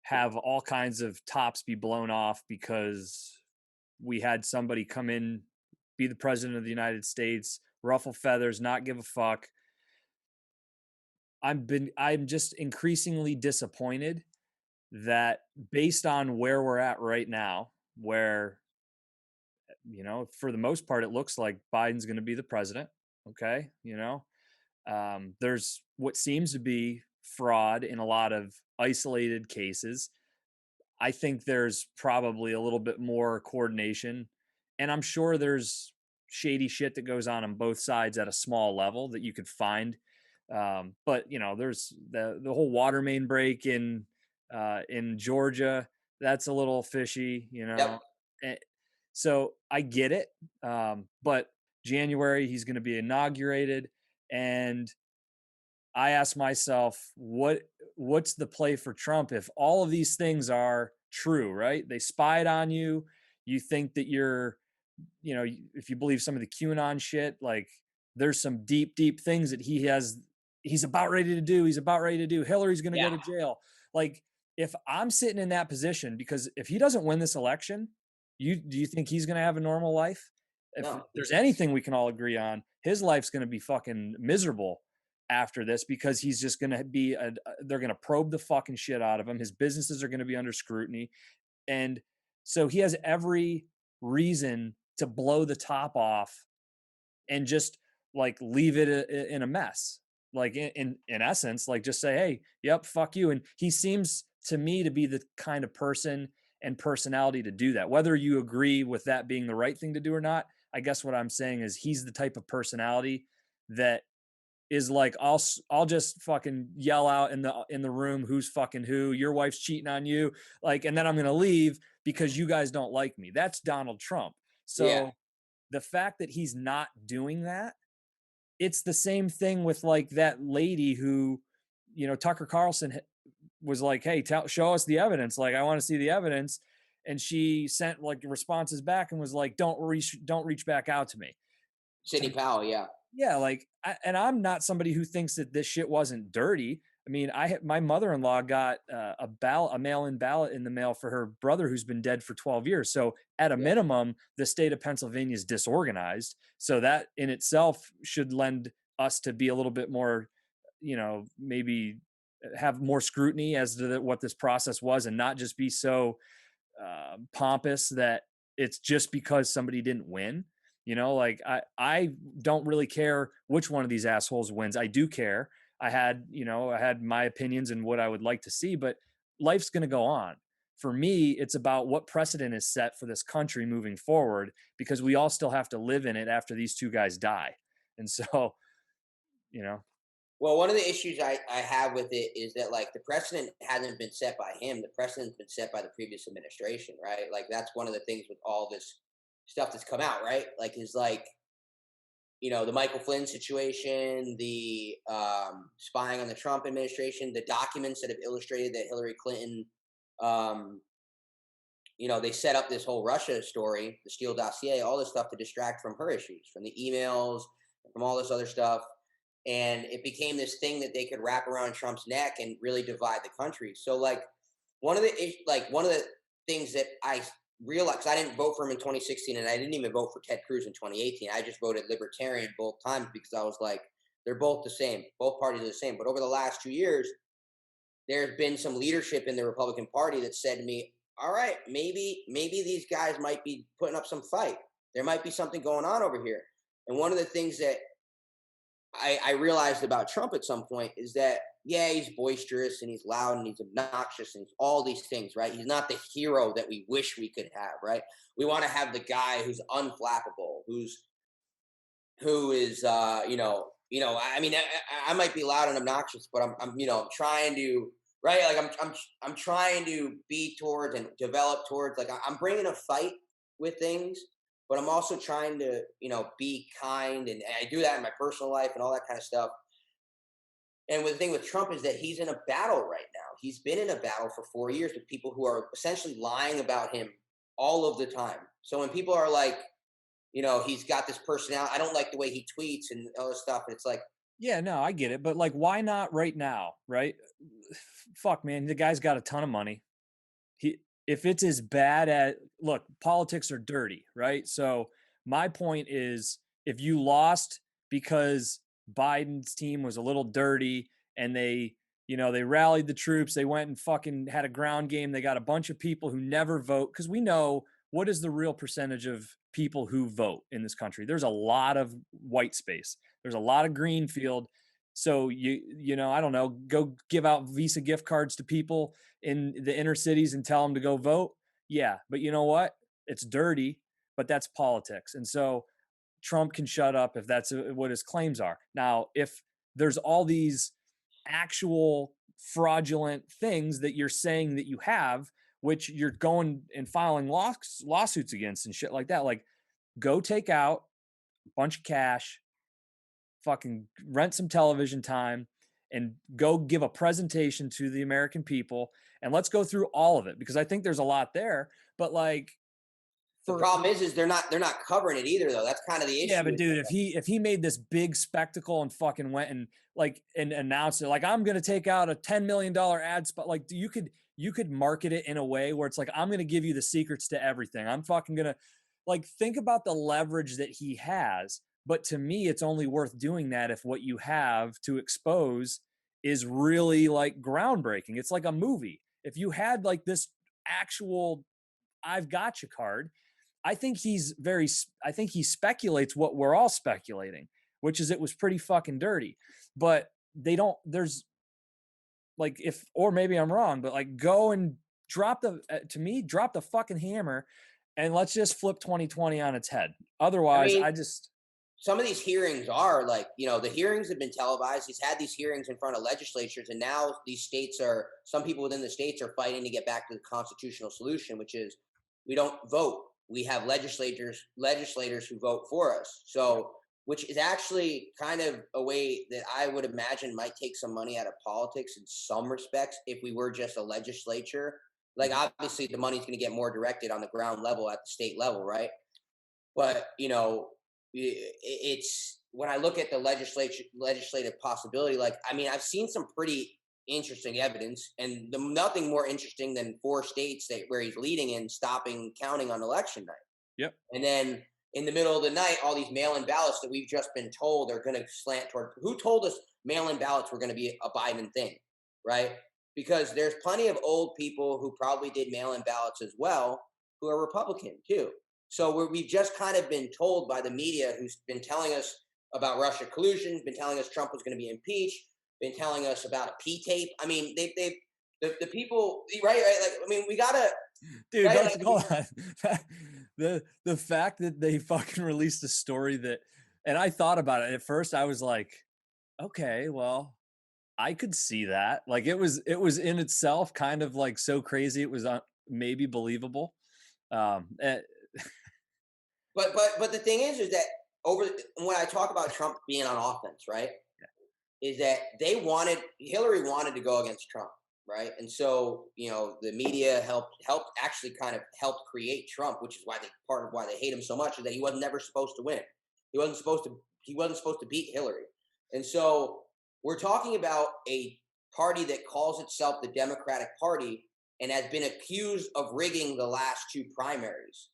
have all kinds of tops be blown off because we had somebody come in, be the president of the United States, ruffle feathers, not give a fuck. I'm just increasingly disappointed that, based on where we're at right now, where for the most part it looks like Biden's going to be the president. Okay, there's what seems to be fraud in a lot of isolated cases. I think there's probably a little bit more coordination, and I'm sure there's shady shit that goes on both sides at a small level that you could find. But there's the whole water main break in Georgia. That's a little fishy, Yep. Eh, So I get it, but January he's going to be inaugurated, and I ask myself, what's the play for Trump if all of these things are true, right? They spied on you. You think that if you believe some of the QAnon shit, like there's some deep, deep things that he's about ready to do. He's about ready to do. Hillary's going to Yeah. go to jail. Like, if I'm sitting in that position, because if he doesn't win this election, do you think he's going to have a normal life? If No. there's anything we can all agree on, his life's going to be fucking miserable after this, because he's just going to be they're going to probe the fucking shit out of him. His businesses are going to be under scrutiny. And so he has every reason to blow the top off and just like leave it in a mess. Like in essence, like just say, hey, yep, fuck you. And he seems to me to be the kind of person and personality to do that. Whether you agree with that being the right thing to do or not, I guess what I'm saying is he's the type of personality that is like, I'll just fucking yell out in the room, who's fucking who, your wife's cheating on you, like, and then I'm gonna leave because you guys don't like me. That's Donald Trump. Yeah. So the fact that he's not doing that, it's the same thing with like that lady who, Tucker Carlson was like, hey, show us the evidence. Like, I want to see the evidence. And she sent like responses back and was like, don't reach back out to me. Sidney Powell. Yeah. Yeah, like, and I'm not somebody who thinks that this shit wasn't dirty. I mean, my mother-in-law got a mail-in ballot in the mail for her brother who's been dead for 12 years. So at a Yeah. minimum, the state of Pennsylvania is disorganized. So that in itself should lend us to be a little bit more, maybe have more scrutiny as to what this process was, and not just be so pompous that it's just because somebody didn't win. Like, I don't really care which one of these assholes wins. I do care. I had my opinions and what I would like to see, but life's going to go on. For me, it's about what precedent is set for this country moving forward, because we all still have to live in it after these two guys die. And so, you know, Well, one of the issues I have with it is that, like, the precedent hasn't been set by him. The precedent's been set by the previous administration, right? Like, that's one of the things with all this stuff that's come out, right? Like, is like, the Michael Flynn situation, the spying on the Trump administration, the documents that have illustrated that Hillary Clinton, um, they set up this whole Russia story, the Steele dossier, all this stuff to distract from her issues, from the emails, from all this other stuff. And it became this thing that they could wrap around Trump's neck and really divide the country. So, like, one of the things that I realize, 'cause I didn't vote for him in 2016, and I didn't even vote for Ted Cruz in 2018. I just voted Libertarian both times because I was like, they're both the same. Both parties are the same. But over the last 2 years, there's been some leadership in the Republican Party that said to me, "All right, maybe these guys might be putting up some fight. There might be something going on over here." And one of the things that I realized about Trump at some point is that, yeah, he's boisterous and he's loud and he's obnoxious and he's all these things, right? He's not the hero that we wish we could have, right? We want to have the guy who's unflappable, who is, I mean, I might be loud and obnoxious, but I'm trying to, right? Like I'm trying to be towards and develop towards, like I'm bringing a fight with things, but I'm also trying to, be kind, and I do that in my personal life and all that kind of stuff. And the thing with Trump is that he's in a battle right now. He's been in a battle for 4 years with people who are essentially lying about him all of the time. So when people are like, he's got this personality, I don't like the way he tweets and all this stuff. And it's like, Yeah, no, I get it, but like, why not right now, right? Fuck, man, the guy's got a ton of money. He, if it's as bad as, look, politics are dirty, right? So my point is, if you lost because Biden's team was a little dirty and they rallied the troops, they went and fucking had a ground game, they got a bunch of people who never vote, because we know what is the real percentage of people who vote in this country. There's a lot of white space. There's a lot of green field. So I don't know, go give out Visa gift cards to people in the inner cities and tell them to go vote. Yeah, but you know what? It's dirty, but that's politics. And so Trump can shut up if that's what his claims are. Now, if there's all these actual fraudulent things that you're saying that you have, which you're going and filing lawsuits against and shit like that, like, go take out a bunch of cash, fucking rent some television time, and go give a presentation to the American people, and let's go through all of it, because I think there's a lot there. But like, the for problem is they're not covering it either, though. That's kind of the yeah, issue. but dude, if he made this big spectacle and fucking went and like and announced it, like, I'm gonna take out a $10 million ad spot, like, you could market it in a way where it's like, I'm gonna give you the secrets to everything. I'm fucking gonna, like, think about the leverage that he has. But to me, it's only worth doing that if what you have to expose is really like groundbreaking. It's like a movie. If you had like this actual I've got you card, I think he speculates what we're all speculating, which is it was pretty fucking dirty. But they don't, there's like, if, or maybe I'm wrong, but like, go and drop the fucking hammer, and let's just flip 2020 on its head. I Otherwise, mean, I just, some of these hearings are like, the hearings have been televised. He's had these hearings in front of legislatures, and now some people within the states are fighting to get back to the constitutional solution, which is we don't vote. We have legislators who vote for us. So, which is actually kind of a way that I would imagine might take some money out of politics in some respects if we were just a legislature. Like, obviously, the money's going to get more directed on the ground level at the state level, right? But it's when I look at the legislative possibility, like, I mean, I've seen some pretty interesting evidence, and nothing more interesting than 4 states where he's leading in stopping counting on election night. yep. And then in the middle of the night, all these mail-in ballots that we've just been told are going to slant toward. Who told us mail-in ballots were going to be a Biden thing, right? Because there's plenty of old people who probably did mail-in ballots as well, who are Republican too. So we've just kind of been told by the media, who's been telling us about Russia collusion, been telling us Trump was going to be impeached, been telling us about a P tape. I mean, the people, right? Like, I mean, we gotta, Dude, right? let's Like, go on. The fact that they fucking released a story that, and I thought about it at first, I was like, okay, well, I could see that. Like, it was in itself kind of like so crazy, it was maybe believable. Eh, but the thing is that when I talk about Trump being on offense, right, is that Hillary wanted to go against Trump, right? And so, the media helped actually kind of helped create Trump, which is part of why they hate him so much, is that he was never supposed to win. He wasn't supposed to beat Hillary. And so we're talking about a party that calls itself the Democratic Party, and has been accused of rigging the last two primaries.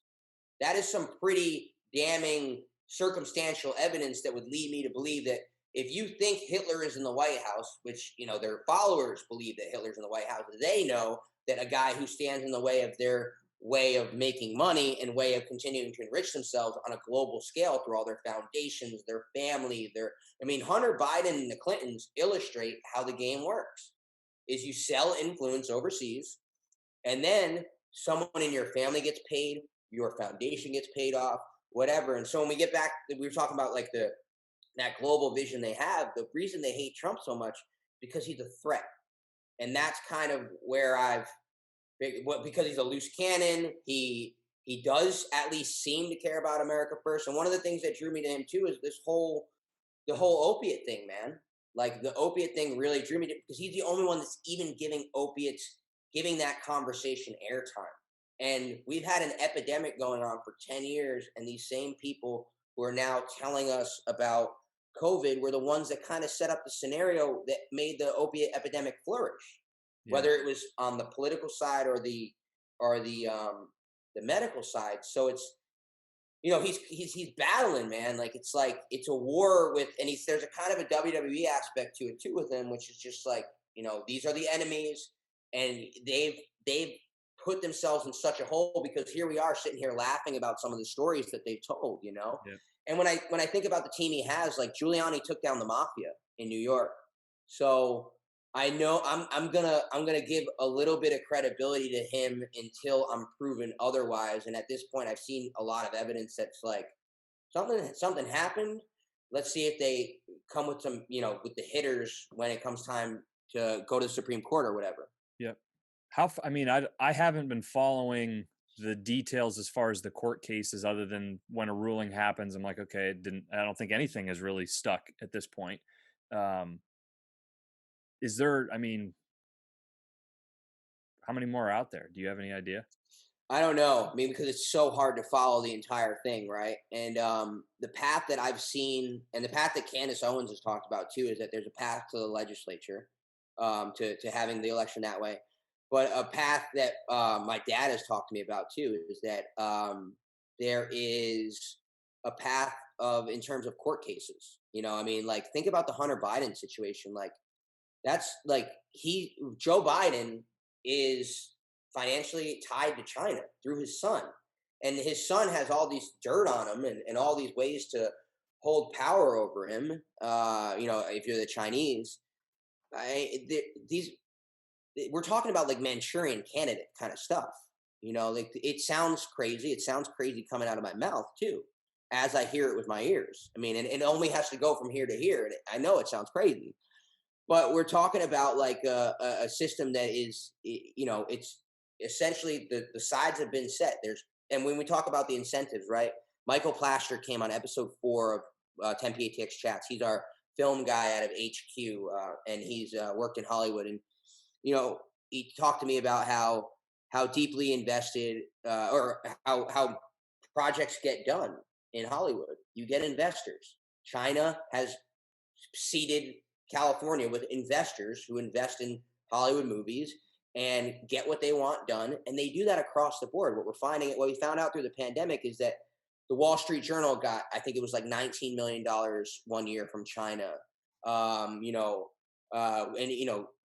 That is some pretty damning circumstantial evidence that would lead me to believe that if you think Hitler is in the White House, which their followers believe that Hitler's in the White House, they know that a guy who stands in the way of their way of making money and way of continuing to enrich themselves on a global scale through all their foundations, their family, Hunter Biden and the Clintons illustrate how the game works. Is you sell influence overseas, and then someone in your family gets paid, your foundation gets paid off, whatever. And so when we get back, we were talking about like that global vision they have. The reason they hate Trump so much because he's a threat, and that's kind of where because he's a loose cannon. He does at least seem to care about America first. And one of the things that drew me to him too is the whole opiate thing, man. Like the opiate thing really drew me to, because he's the only one that's even giving opiates, giving that conversation airtime. And we've had an epidemic going on for 10 years, and these same people who are now telling us about COVID were the ones that kind of set up the scenario that made the opiate epidemic flourish, Yeah. whether it was on the political side or the medical side. So it's he's battling, man. Like it's a war with, and there's a kind of a WWE aspect to it too with him, which is just like these are the enemies, and they've put themselves in such a hole because here we are sitting here laughing about some of the stories that they've told. Yeah. And when I think about the team he has, like Giuliani took down the mafia in New York, so I know I'm gonna give a little bit of credibility to him until I'm proven otherwise. And at this point, I've seen a lot of evidence that's like something happened. Let's see if they come with some with the hitters when it comes time to go to the Supreme Court or whatever. Yep. I mean, I haven't been following the details as far as the court cases, other than when a ruling happens, I'm like, okay, I don't think anything has really stuck at this point. Um, is there, I mean, how many more are out there? Do you have any idea? I don't know. I mean, because it's so hard to follow the entire thing, right? And the path that I've seen, and the path that Candace Owens has talked about too, is that there's a path to the legislature, to having the election that way. But a path that my dad has talked to me about too is that there is a path of in terms of court cases. I mean, like think about the Hunter Biden situation. Like that's like Joe Biden is financially tied to China through his son. And his son has all these dirt on him and all these ways to hold power over him. If you're the Chinese, these we're talking about like Manchurian candidate kind of stuff. Like it sounds crazy. It sounds crazy coming out of my mouth too, as I hear it with my ears. I mean, and it only has to go from here to here. And I know it sounds crazy, but we're talking about like a system that is, it's essentially the sides have been set. And when we talk about the incentives, right? Michael Plaster came on episode 4 of 10PATX Chats. He's our film guy out of HQ, and he's worked in Hollywood. And he talked to me about how deeply invested, or how projects get done in Hollywood. You get investors. China has seeded California with investors who invest in Hollywood movies and get what they want done, and they do that across the board. What we found out through the pandemic is that the Wall Street Journal got, I think it was like $19 million one year from China.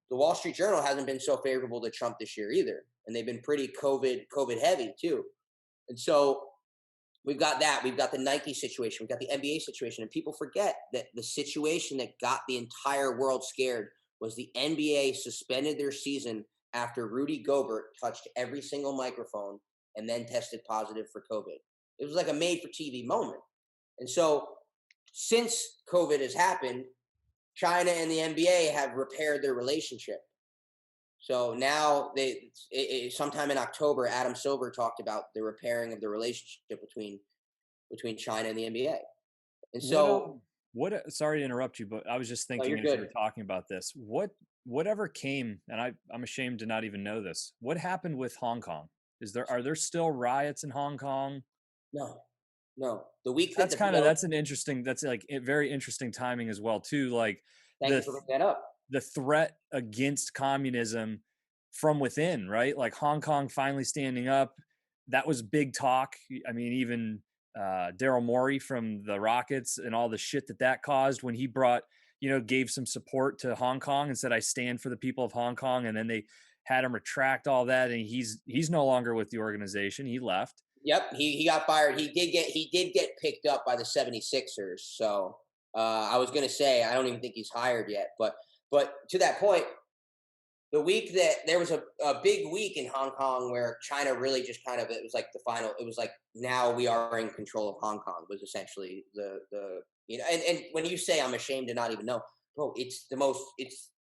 The Wall Street Journal hasn't been so favorable to Trump this year either, and they've been pretty COVID heavy too. And so we've got that. We've got the Nike situation. We've got the NBA situation. And people forget that the situation that got the entire world scared was the NBA suspended their season after Rudy Gobert touched every single microphone and then tested positive for COVID. It was like a made for TV moment. And so since COVID has happened, China and the NBA have repaired their relationship. So now sometime in October, Adam Silver talked about the repairing of the relationship between China and the NBA. And What so, sorry to interrupt you, but I was just no, thinking you're as you were good. talking about this, whatever came, and I'm ashamed to not even know this. What happened with Hong Kong? Are there still riots in Hong Kong? No, no. The week that the BL, That's like very interesting timing as well too. Like thank you the for bringing that up. the threat against communism from within, right? Like Hong Kong finally standing up. That was big talk. I mean, even Daryl Morey from the Rockets and all the shit that that caused when he brought, gave some support to Hong Kong and said, "I stand for the people of Hong Kong," and then they had him retract all that, and he's no longer with the organization. He left. Yep, he got fired. He did get picked up by the 76ers. So I was gonna say I don't even think he's hired yet. But to that point, the week that there was a big week in Hong Kong where China really just kind of, it was like the final, it was like now we are in control of Hong Kong was essentially the and when you say I'm ashamed to not even know, bro, it's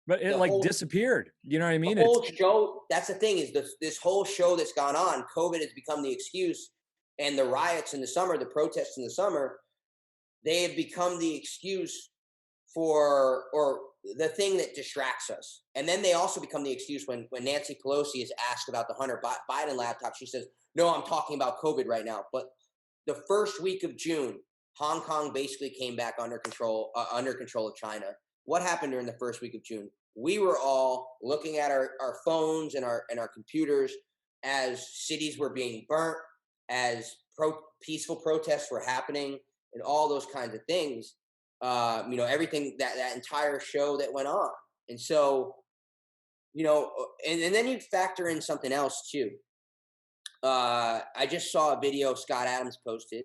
But it the like whole disappeared. You know what I the mean? It's whole show. That's the thing, is this whole show that's gone on. COVID has become the excuse, and the riots in the summer, the protests in the summer, they have become the excuse for, or the thing that distracts us. And then they also become the excuse when Nancy Pelosi is asked about the Hunter Biden laptop. She says, "No, I'm talking about COVID right now." But the first week of June, Hong Kong basically came back under control of China. What happened during the first week of June? We were all looking at our phones and our computers as cities were being burnt, as peaceful protests were happening, and all those kinds of things. Everything, that entire show that went on. And so, and then you factor in something else too. I just saw a video Scott Adams posted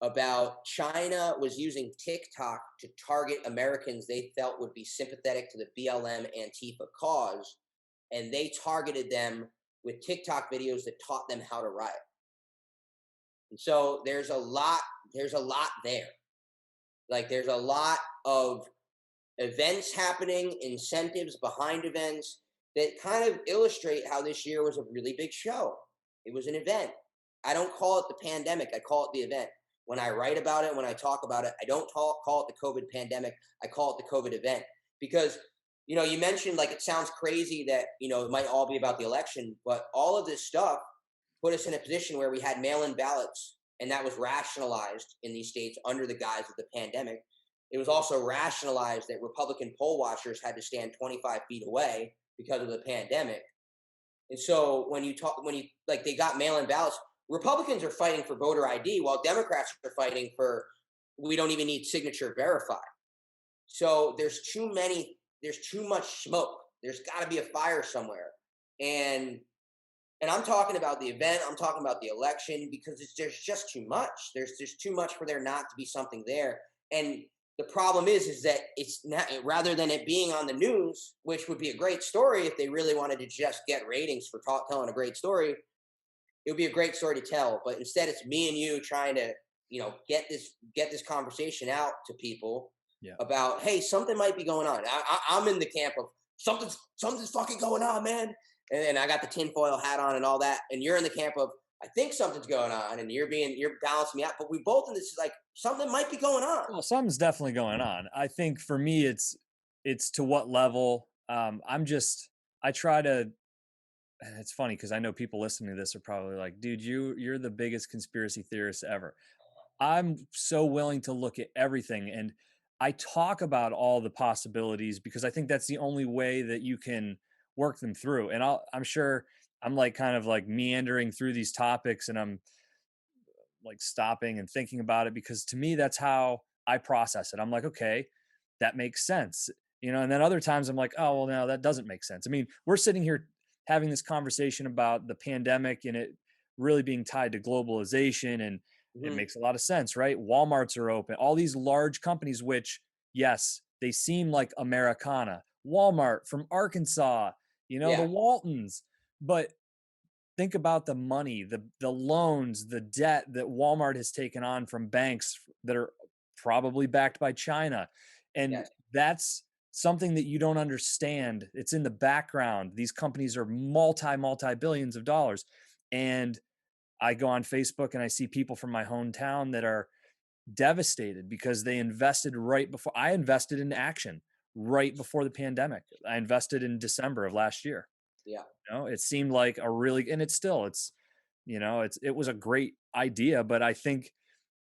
about China was using TikTok to target Americans they felt would be sympathetic to the BLM Antifa cause, and they targeted them with TikTok videos that taught them how to riot. And so there's a lot there. Like there's a lot of events happening, incentives behind events that kind of illustrate how this year was a really big show. It was an event. I don't call it the pandemic, I call it the event. When I write about it, when I talk about it, I don't call it the COVID pandemic, I call it the COVID event. Because, you mentioned, like, it sounds crazy that, it might all be about the election, but all of this stuff put us in a position where we had mail in ballots, and that was rationalized in these states under the guise of the pandemic. It was also rationalized that Republican poll watchers had to stand 25 feet away because of the pandemic. And so like, they got mail in ballots, Republicans are fighting for voter ID while Democrats are fighting for, we don't even need signature verified. So there's too much smoke. There's got to be a fire somewhere. And I'm talking about the event. I'm talking about the election because there's just too much. There's too much for there not to be something there. And the problem is that it's not, rather than it being on the news, which would be a great story if they really wanted to just get ratings for telling a great story. It would be a great story to tell. But instead, it's me and you trying to, get this conversation out to people yeah. about, hey, something might be going on. I'm in the camp of something's fucking going on, man. And I got the tinfoil hat on and all that. And you're in the camp of, I think something's going on, and you're balancing me out. But we both in this, like, something might be going on. Well, something's definitely going on. I think for me, it's to what level. I try to. And it's funny because I know people listening to this are probably like, dude, you're the biggest conspiracy theorist ever. I'm so willing to look at everything, and I talk about all the possibilities because I think that's the only way that you can work them through. And I'm sure I'm like kind of like meandering through these topics, and I'm like stopping and thinking about it because to me that's how I process it. I'm like, okay, that makes sense. And then other times I'm like, oh, well, no, that doesn't make sense. I mean, we're sitting here having this conversation about the pandemic and it really being tied to globalization, and it Hmm. makes a lot of sense, right? Walmarts are open, all these large companies, which, yes, they seem like Americana. Walmart from Arkansas, the Yeah. Waltons, but think about the money, the loans, the debt that Walmart has taken on from banks that are probably backed by China. And Yes. that's something that you don't understand. It's in the background. These companies are multi billions of dollars. And I go on Facebook and I see people from my hometown that are devastated because they invested right before I invested in action right before the pandemic. I invested in December of last year. Yeah. It seemed like a really, and it was a great idea, but I think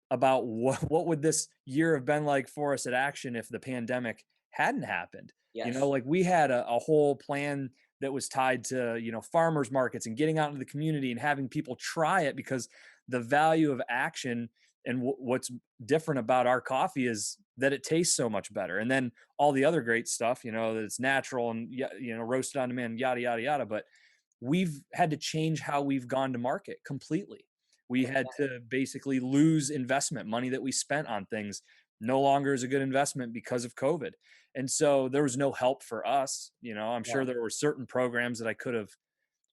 about what would this year have been like for us at Action if the pandemic hadn't happened? Yes. Like we had a whole plan that was tied to, farmers markets and getting out into the community and having people try it, because the value of action and what's different about our coffee is that it tastes so much better. And then all the other great stuff, that it's natural and, roasted on demand, yada, yada, yada. But we've had to change how we've gone to market completely. We had to basically lose investment money that we spent on things no longer is a good investment because of COVID. And so there was no help for us. I'm Yeah. sure there were certain programs that I could have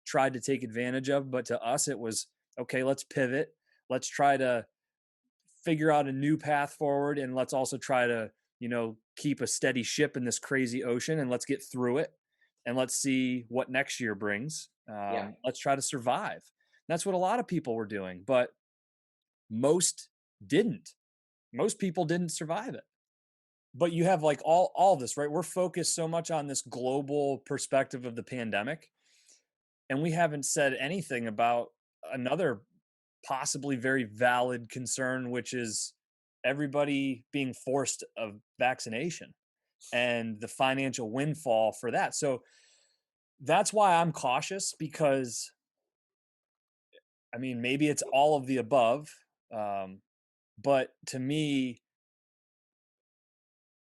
tried to take advantage of, but to us, it was okay, let's pivot. Let's try to figure out a new path forward. And let's also try to, keep a steady ship in this crazy ocean, and let's get through it. And let's see what next year brings. Yeah. Let's try to survive. That's what a lot of people were doing, but most didn't. Most people didn't survive it. But you have like all this, right? We're focused so much on this global perspective of the pandemic, and we haven't said anything about another possibly very valid concern, which is everybody being forced a vaccination and the financial windfall for that. So that's why I'm cautious, because I mean, maybe it's all of the above. Um, but to me,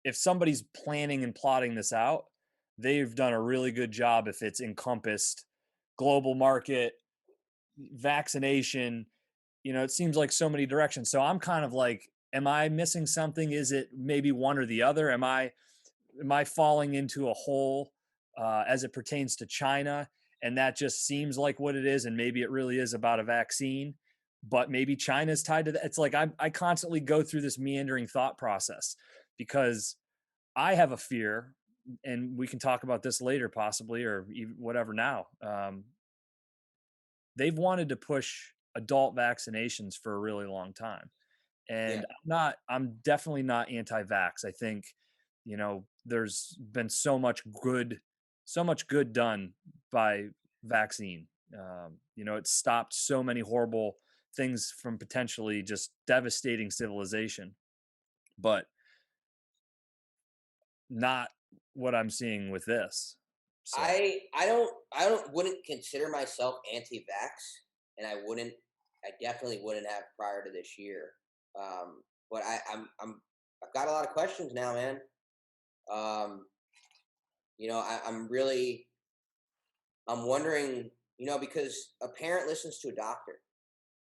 if somebody's planning and plotting this out, they've done a really good job if it's encompassed global market, vaccination. It seems like so many directions. So I'm kind of like, am I missing something? Is it maybe one or the other? Am I falling into a hole as it pertains to China? And that just seems like what it is. And maybe it really is about a vaccine, but maybe China's tied to that. It's like I constantly go through this meandering thought process, because I have a fear, and we can talk about this later, possibly, or even whatever now. They've wanted to push adult vaccinations for a really long time. Yeah. And I'm definitely not anti-vax. I think, there's been so much good done by vaccine. It stopped so many horrible things from potentially just devastating civilization, but not what I'm seeing with this. So, I wouldn't consider myself anti-vax, and I definitely wouldn't have prior to this year. But I've got a lot of questions now, man. Um, I'm wondering, because a parent listens to a doctor.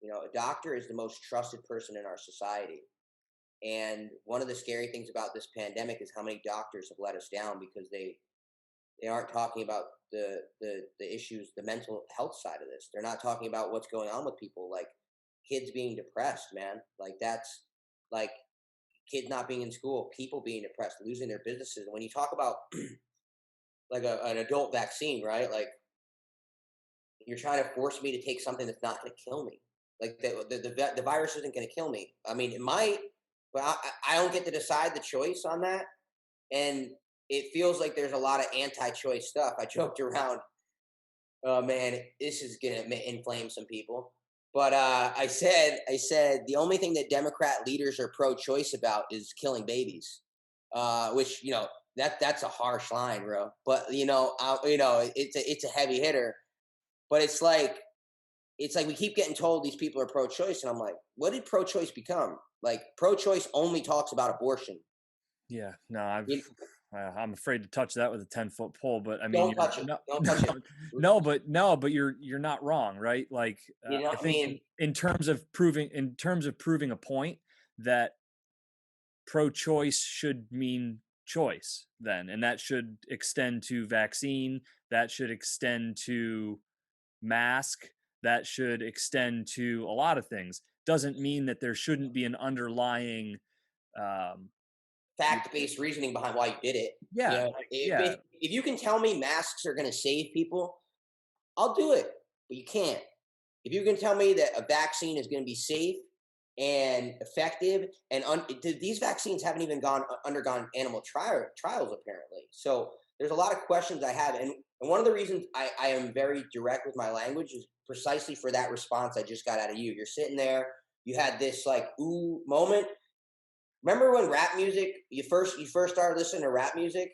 A doctor is the most trusted person in our society. And one of the scary things about this pandemic is how many doctors have let us down, because they aren't talking about the issues, the mental health side of this. They're not talking about what's going on with people, like kids being depressed, man. Like that's like kids not being in school, people being depressed, losing their businesses. And when you talk about like an adult vaccine, right? Like you're trying to force me to take something that's not going to kill me. Like the virus isn't going to kill me. I mean, it might, but I don't get to decide the choice on that. And it feels like there's a lot of anti-choice stuff. I joked around, oh man, this is gonna inflame some people. But I said the only thing that Democrat leaders are pro-choice about is killing babies, which that's a harsh line, bro. But it's a heavy hitter. But it's like we keep getting told these people are pro-choice, and I'm like, what did pro-choice become? Like pro-choice only talks about abortion. yeah, no, You, I'm afraid to touch that with a 10-foot pole, but I mean, don't you're touch it. no, Don't touch it. no, no, but you're not wrong, right? Like, I I think mean, in terms of proving a point that pro-choice should mean choice, then, and that should extend to vaccine, that should extend to mask, that should extend to a lot of things. Doesn't mean that there shouldn't be an underlying, um, fact-based reasoning behind why you did it. yeah, like, yeah, If you can tell me masks are going to save people, I'll do it. But you can't. If you can tell me that a vaccine is going to be safe and effective, and these vaccines haven't even undergone animal trials apparently. So there's a lot of questions I have, and one of the reasons I am very direct with my language is precisely for that response I just got out of you. You're sitting there, you had this like ooh moment. Remember when rap music, you first started listening to rap music,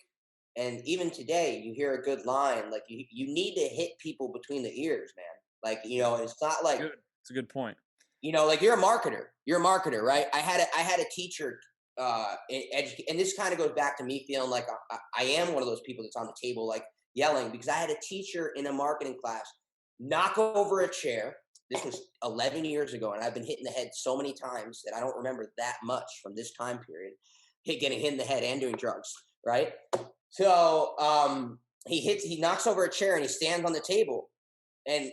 And even today, you hear a good line, like you need to hit people between the ears, man. Like, it's not like, Good. It's a good point. like you're a marketer. You're a marketer, right? I had a teacher, and this kind of goes back to me feeling like I am one of those people that's on the table, like yelling, because I had a teacher in a marketing class knock over a chair. This was 11 years ago, and I've been hit in the head so many times that I don't remember that much from this time period. Getting hit in the head and doing drugs, right? So he knocks over a chair and he stands on the table, and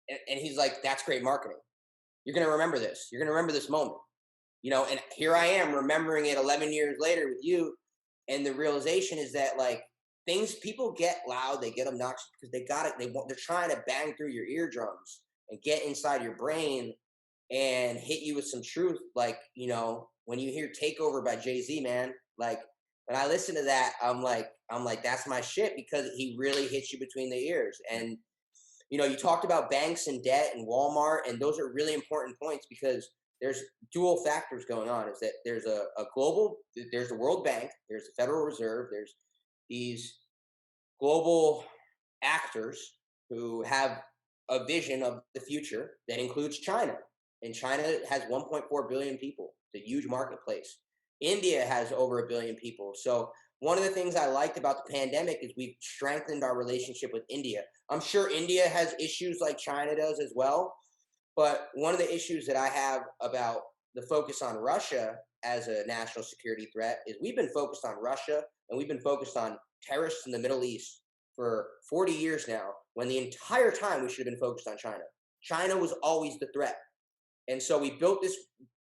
and he's like, "That's great marketing. You're going to remember this. You're going to remember this moment." And here I am remembering it 11 years later with you. And the realization is that, like, things, people get loud, they get obnoxious because they got it. They're trying to bang through your eardrums and get inside your brain and hit you with some truth. Like, when you hear Takeover by Jay-Z, man, like, when I listen to that, I'm like, that's my shit, because he really hits you between the ears. And you talked about banks and debt and Walmart, and those are really important points, because there's dual factors going on. Is that there's a global, there's the World Bank, there's the Federal Reserve, there's these global actors who have a vision of the future that includes China. And China has 1.4 billion people. It's a huge marketplace. India has over a billion people. So one of the things I liked about the pandemic is we've strengthened our relationship with India. I'm sure India has issues like China does as well. But one of the issues that I have about the focus on Russia as a national security threat is we've been focused on Russia, and we've been focused on terrorists in the Middle East for 40 years now, when the entire time we should have been focused on China. China was always the threat. And so we built this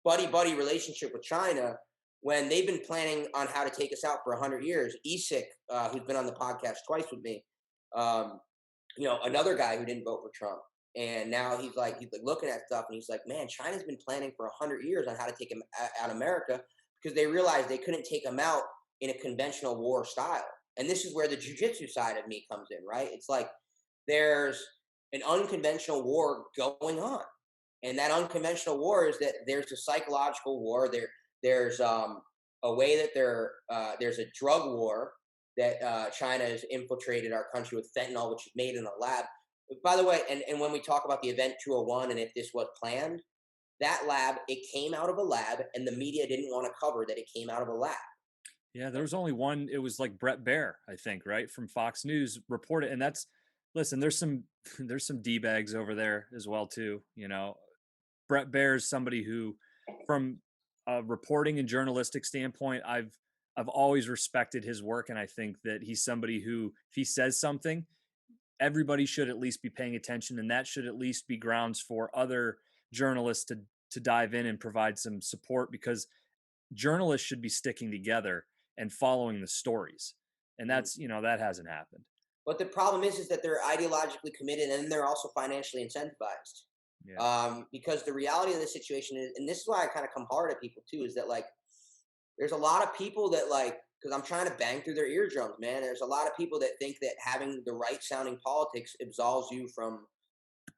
buddy buddy relationship with China when they've been planning on how to take us out for 100 years. Isik, who's been on the podcast twice with me, um, another guy who didn't vote for Trump. And now he's like looking at stuff, and he's like, man, China's been planning for 100 years on how to take him out of America, because they realized they couldn't take him out in a conventional war style. And this is where the jujitsu side of me comes in, right? It's like there's an unconventional war going on, and that unconventional war is that there's a psychological war. There's a way that there's a drug war that China has infiltrated our country with fentanyl, which is made in a lab. By the way, and when we talk about the Event 201 and if this was planned, that lab, it came out of a lab, and the media didn't want to cover that it came out of a lab. Yeah, there was only one. It was like Brett Baer, I think, right, from Fox News reported, and that's, listen. There's some there's some d bags over there as well too. Brett Baer is somebody who, from a reporting and journalistic standpoint, I've always respected his work, and I think that he's somebody who, if he says something, everybody should at least be paying attention, and that should at least be grounds for other journalists to dive in and provide some support, because journalists should be sticking together and following the stories. And Mhm. that hasn't happened. But the problem is that they're ideologically committed, and they're also financially incentivized. Yeah. Because the reality of the situation is, and this is why I kind of come hard at people too, is that, like, there's a lot of people that, like, because I'm trying to bang through their eardrums, man. There's a lot of people that think that having the right sounding politics absolves you from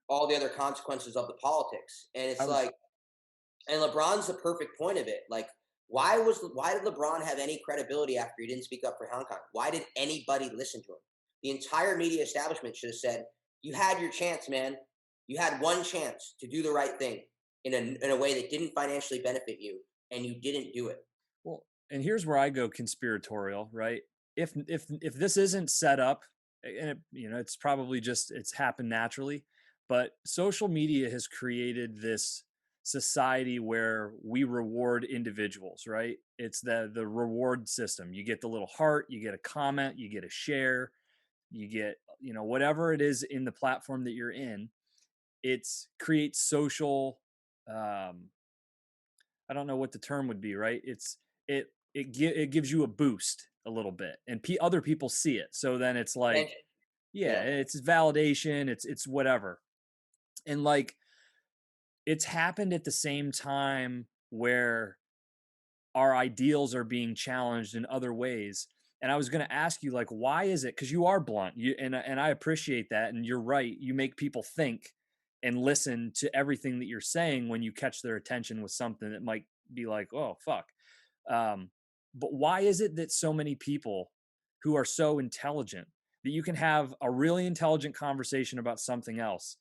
all the other consequences of the politics. And I it's was like, and LeBron's the perfect point of it. Like, why did LeBron have any credibility after he didn't speak up for Hong Kong? Why did anybody listen to him? The entire media establishment should have said, "You had your chance, man. You had one chance to do the right thing in a way that didn't financially benefit you, and you didn't do it." Well, and here's where I go conspiratorial, right? If this isn't set up, and it's probably just it's happened naturally, but social media has created this society where we reward individuals, right? It's the reward system. You get the little heart, you get a comment, you get a share, you get, whatever it is in the platform that you're in. It's creates social, um I don't know what the term would be, right? It gives you a boost a little bit, and other people see it. So then it's like, Attention. yeah, Yeah. it's validation, it's whatever. And like, it's happened at the same time where our ideals are being challenged in other ways. And I was going to ask you, like, why is it? Because you are blunt, and I appreciate that, and you're right. You make people think and listen to everything that you're saying when you catch their attention with something that might be like, oh fuck. Um, but why is it that so many people who are so intelligent that you can have a really intelligent conversation about something else.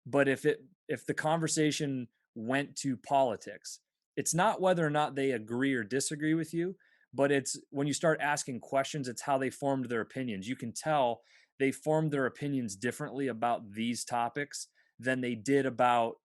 But if the conversation went to politics, it's not whether or not they agree or disagree with you, but it's when you start asking questions, it's how they formed their opinions. You can tell they formed their opinions differently about these topics than they did about,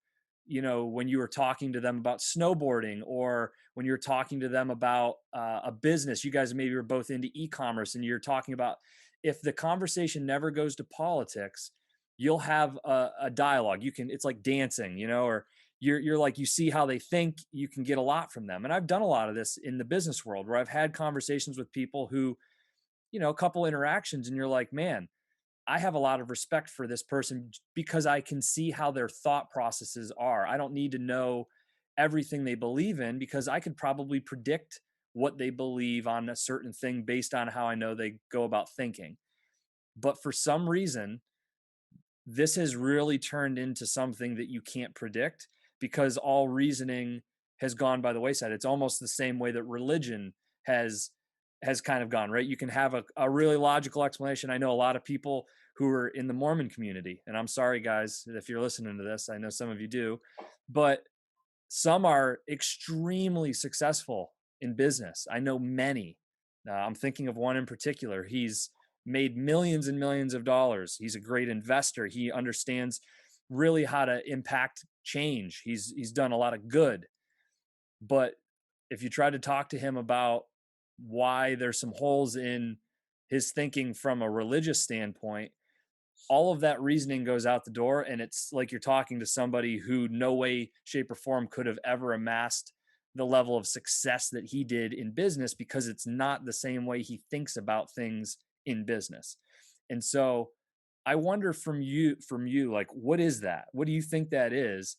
when you were talking to them about snowboarding, or when you're talking to them about a business. You guys maybe were both into e-commerce, and you're talking about, if the conversation never goes to politics, you'll have a dialogue. It's like dancing, or you're like, you see how they think, you can get a lot from them. And I've done a lot of this in the business world, where I've had conversations with people who, a couple interactions, and you're like, man, I have a lot of respect for this person because I can see how their thought processes are. I don't need to know everything they believe in, because I could probably predict what they believe on a certain thing based on how I know they go about thinking. But for some reason, this has really turned into something that you can't predict, because all reasoning has gone by the wayside. It's almost the same way that religion has kind of gone, right? You can have a really logical explanation. I know a lot of people who are in the Mormon community, and I'm sorry guys if you're listening to this, I know some of you do, but some are extremely successful in business. I know many. I'm thinking of one in particular. He's made millions and millions of dollars. He's a great investor. He understands really how to impact change. He's done a lot of good. But if you try to talk to him about why there's some holes in his thinking from a religious standpoint, all of that reasoning goes out the door. And it's like you're talking to somebody who no way, shape, or form could have ever amassed the level of success that he did in business, because it's not the same way he thinks about things in business. And so I wonder from you, like, what is that? What do you think that is?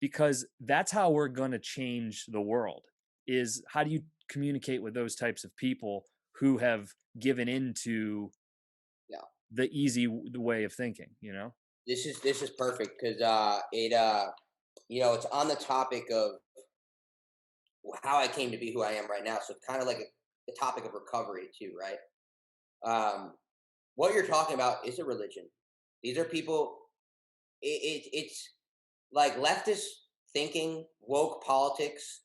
Because that's how we're going to change the world, is how do you communicate with those types of people who have given into Yeah. the easy way of thinking, This is perfect because it's on the topic of how I came to be who I am right now. So it's kind of like the topic of recovery too, right? What you're talking about is a religion. These are people. It's like leftist thinking, woke politics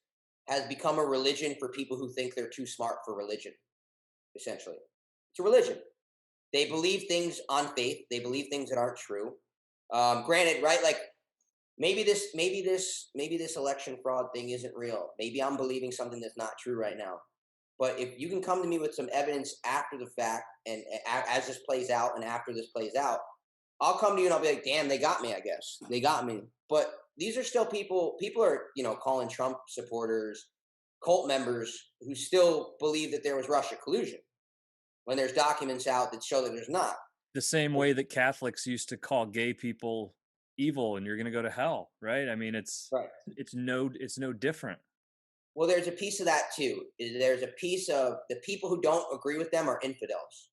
has become a religion for people who think they're too smart for religion. Essentially, it's a religion. They believe things on faith. They believe things that aren't true. Granted, right? Like maybe this election fraud thing isn't real. Maybe I'm believing something that's not true right now. But if you can come to me with some evidence after the fact, and as this plays out, and after this plays out, I'll come to you and I'll be like, damn, they got me. I guess they got me. But these are still people. People are calling Trump supporters cult members who still believe that there was Russia collusion when there's documents out that show that there's not. The same way that Catholics used to call gay people evil and you're going to go to hell, right? I mean, Right. it's no different. Well, there's a piece of that too. There's a piece of the people who don't agree with them are infidels.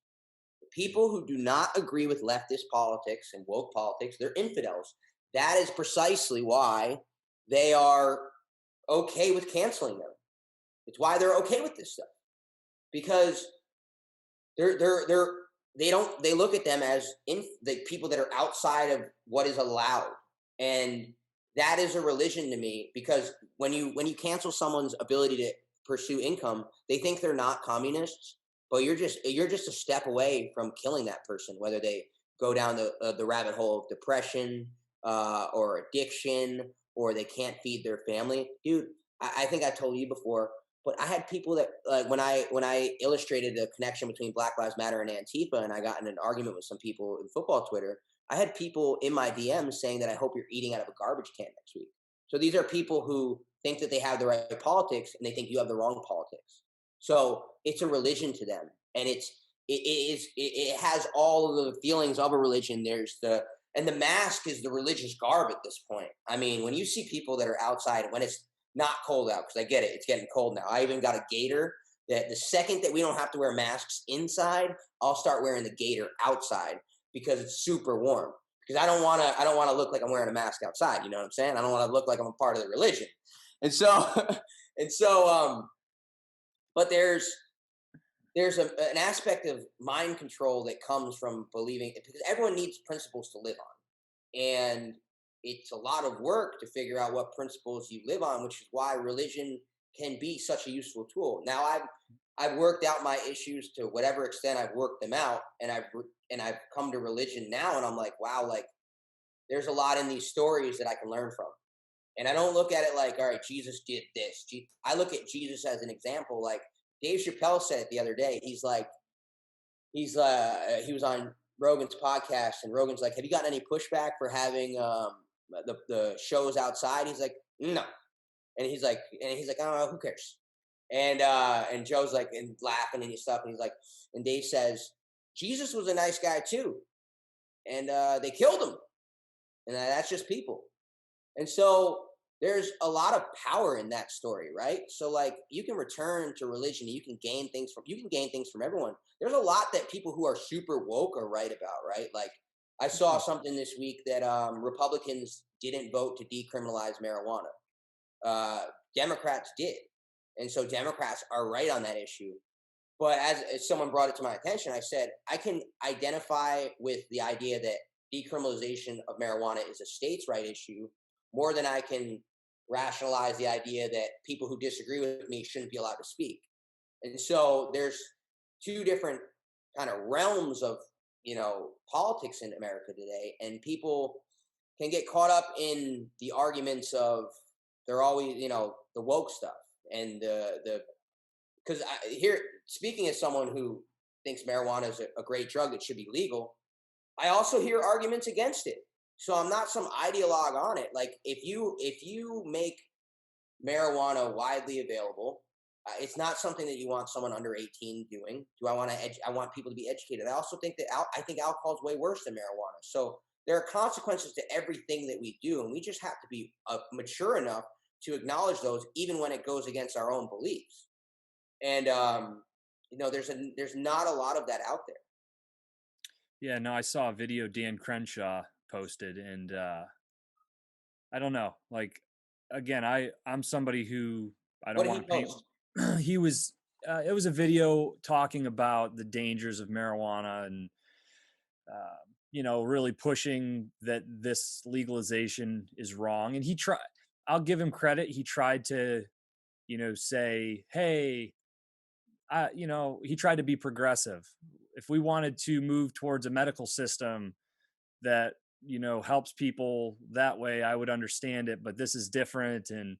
The people who do not agree with leftist politics and woke politics, they're infidels. That is precisely why they are okay with canceling them. It's why they're okay with this stuff, because they're they look at them as the people that are outside of what is allowed, and that is a religion to me. Because when you cancel someone's ability to pursue income, they think they're not communists, but you're just a step away from killing that person, whether they go down the rabbit hole of depression, or addiction, or they can't feed their family, dude. I think I told you before, but I had people that, like, when I illustrated the connection between Black Lives Matter and Antifa, and I got in an argument with some people in football Twitter. I had people in my DMs saying that I hope you're eating out of a garbage can next week. So these are people who think that they have the right politics, and they think you have the wrong politics. So it's a religion to them, and it has all of the feelings of a religion. And the mask is the religious garb at this point. I mean, when you see people that are outside when it's not cold out, because I get it, it's getting cold now. I even got a gator that the second that we don't have to wear masks inside, I'll start wearing the gator outside because it's super warm. Because I don't want to look like I'm wearing a mask outside. You know what I'm saying? I don't want to look like I'm a part of the religion. And so and so but an aspect of mind control that comes from believing, because everyone needs principles to live on, and it's a lot of work to figure out what principles you live on, which is why religion can be such a useful tool. Now I've worked out my issues to whatever extent I've worked them out, and I've come to religion now, and I'm like, wow, like there's a lot in these stories that I can learn from. And I don't look at it like, all right, Jesus did this. I look at Jesus as an example. Like Dave Chappelle said it the other day. He was on Rogan's podcast, and Rogan's like, have you gotten any pushback for having the shows outside? He's like, no. And he's like, I don't know, who cares? And Joe's like, and laughing and stuff, and he's like, and Dave says, Jesus was a nice guy too, and they killed him, and that's just people. And so there's a lot of power in that story, right? So like you can return to religion, you can gain things from everyone. There's a lot that people who are super woke are right about, right? Like I saw something this week that Republicans didn't vote to decriminalize marijuana. Uh, Democrats did. And so Democrats are right on that issue. But as someone brought it to my attention, I said, I can identify with the idea that decriminalization of marijuana is a states' right issue more than I can rationalize the idea that people who disagree with me shouldn't be allowed to speak. And so there's two different kind of realms of, politics in America today. And people can get caught up in the arguments of they're always, the woke stuff and the because here, speaking as someone who thinks marijuana is a great drug that should be legal, I also hear arguments against it. So I'm not some ideologue on it. Like if you make marijuana widely available, it's not something that you want someone under 18 doing. Do I want to? I want people to be educated. I also think that I think alcohol is way worse than marijuana. So there are consequences to everything that we do, and we just have to be mature enough to acknowledge those, even when it goes against our own beliefs. And there's not a lot of that out there. Yeah, no, I saw a video Dan Crenshaw posted, and I don't know. Like, again, I'm somebody who I What don't did want he to paint. post? He was it was a video talking about the dangers of marijuana and uh, really pushing that this legalization is wrong. And he tried. I'll give him credit. He tried to say, hey, he tried to be progressive. If we wanted to move towards a medical system that helps people that way, I would understand it, but this is different. And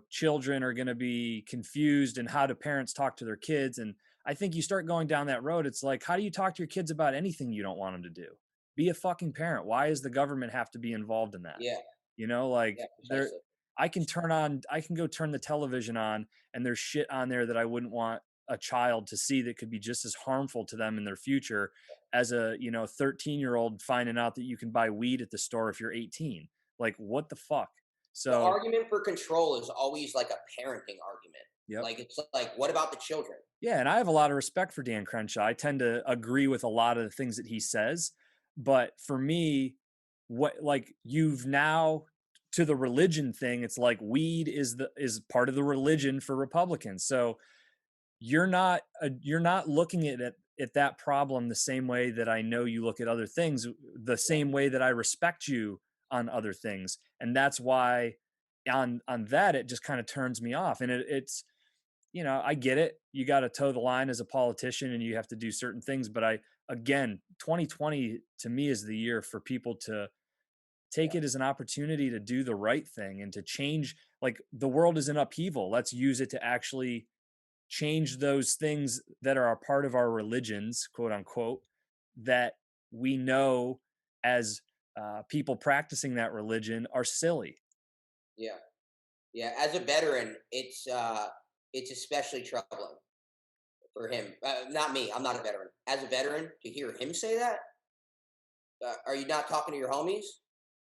children are going to be confused, and how do parents talk to their kids? And I think you start going down that road, it's like, how do you talk to your kids about anything you don't want them to do? Be a fucking parent. Why does the government have to be involved in that? Yeah, Like, yeah, there precisely. I can go turn the television on, and there's shit on there that I wouldn't want a child to see, that could be just as harmful to them in their future as a 13-year-old finding out that you can buy weed at the store if you're 18. Like, what the fuck? The So argument for control is always like a parenting argument. yep. Like it's like, what about the children? Yeah, and I have a lot of respect for Dan Crenshaw. I tend to agree with a lot of the things that he says, but for me, what, like, you've now, to the religion thing, it's like weed is part of the religion for Republicans. So you're not looking at that problem the same way that I know you look at other things, the Yeah, same way that I respect you on other things. And that's why on that, it just kind of turns me off. And it's I get it. You got to toe the line as a politician, and you have to do certain things. But again, 2020 to me is the year for people to take yeah, it as an opportunity to do the right thing and to change. Like, the world is in upheaval. Let's use it to actually change those things that are a part of our religions, quote unquote, that we know as people practicing that religion are silly. yeah, yeah. As a veteran, it's especially troubling for him. Not me. I'm not a veteran. As a veteran, to hear him say that, are you not talking to your homies?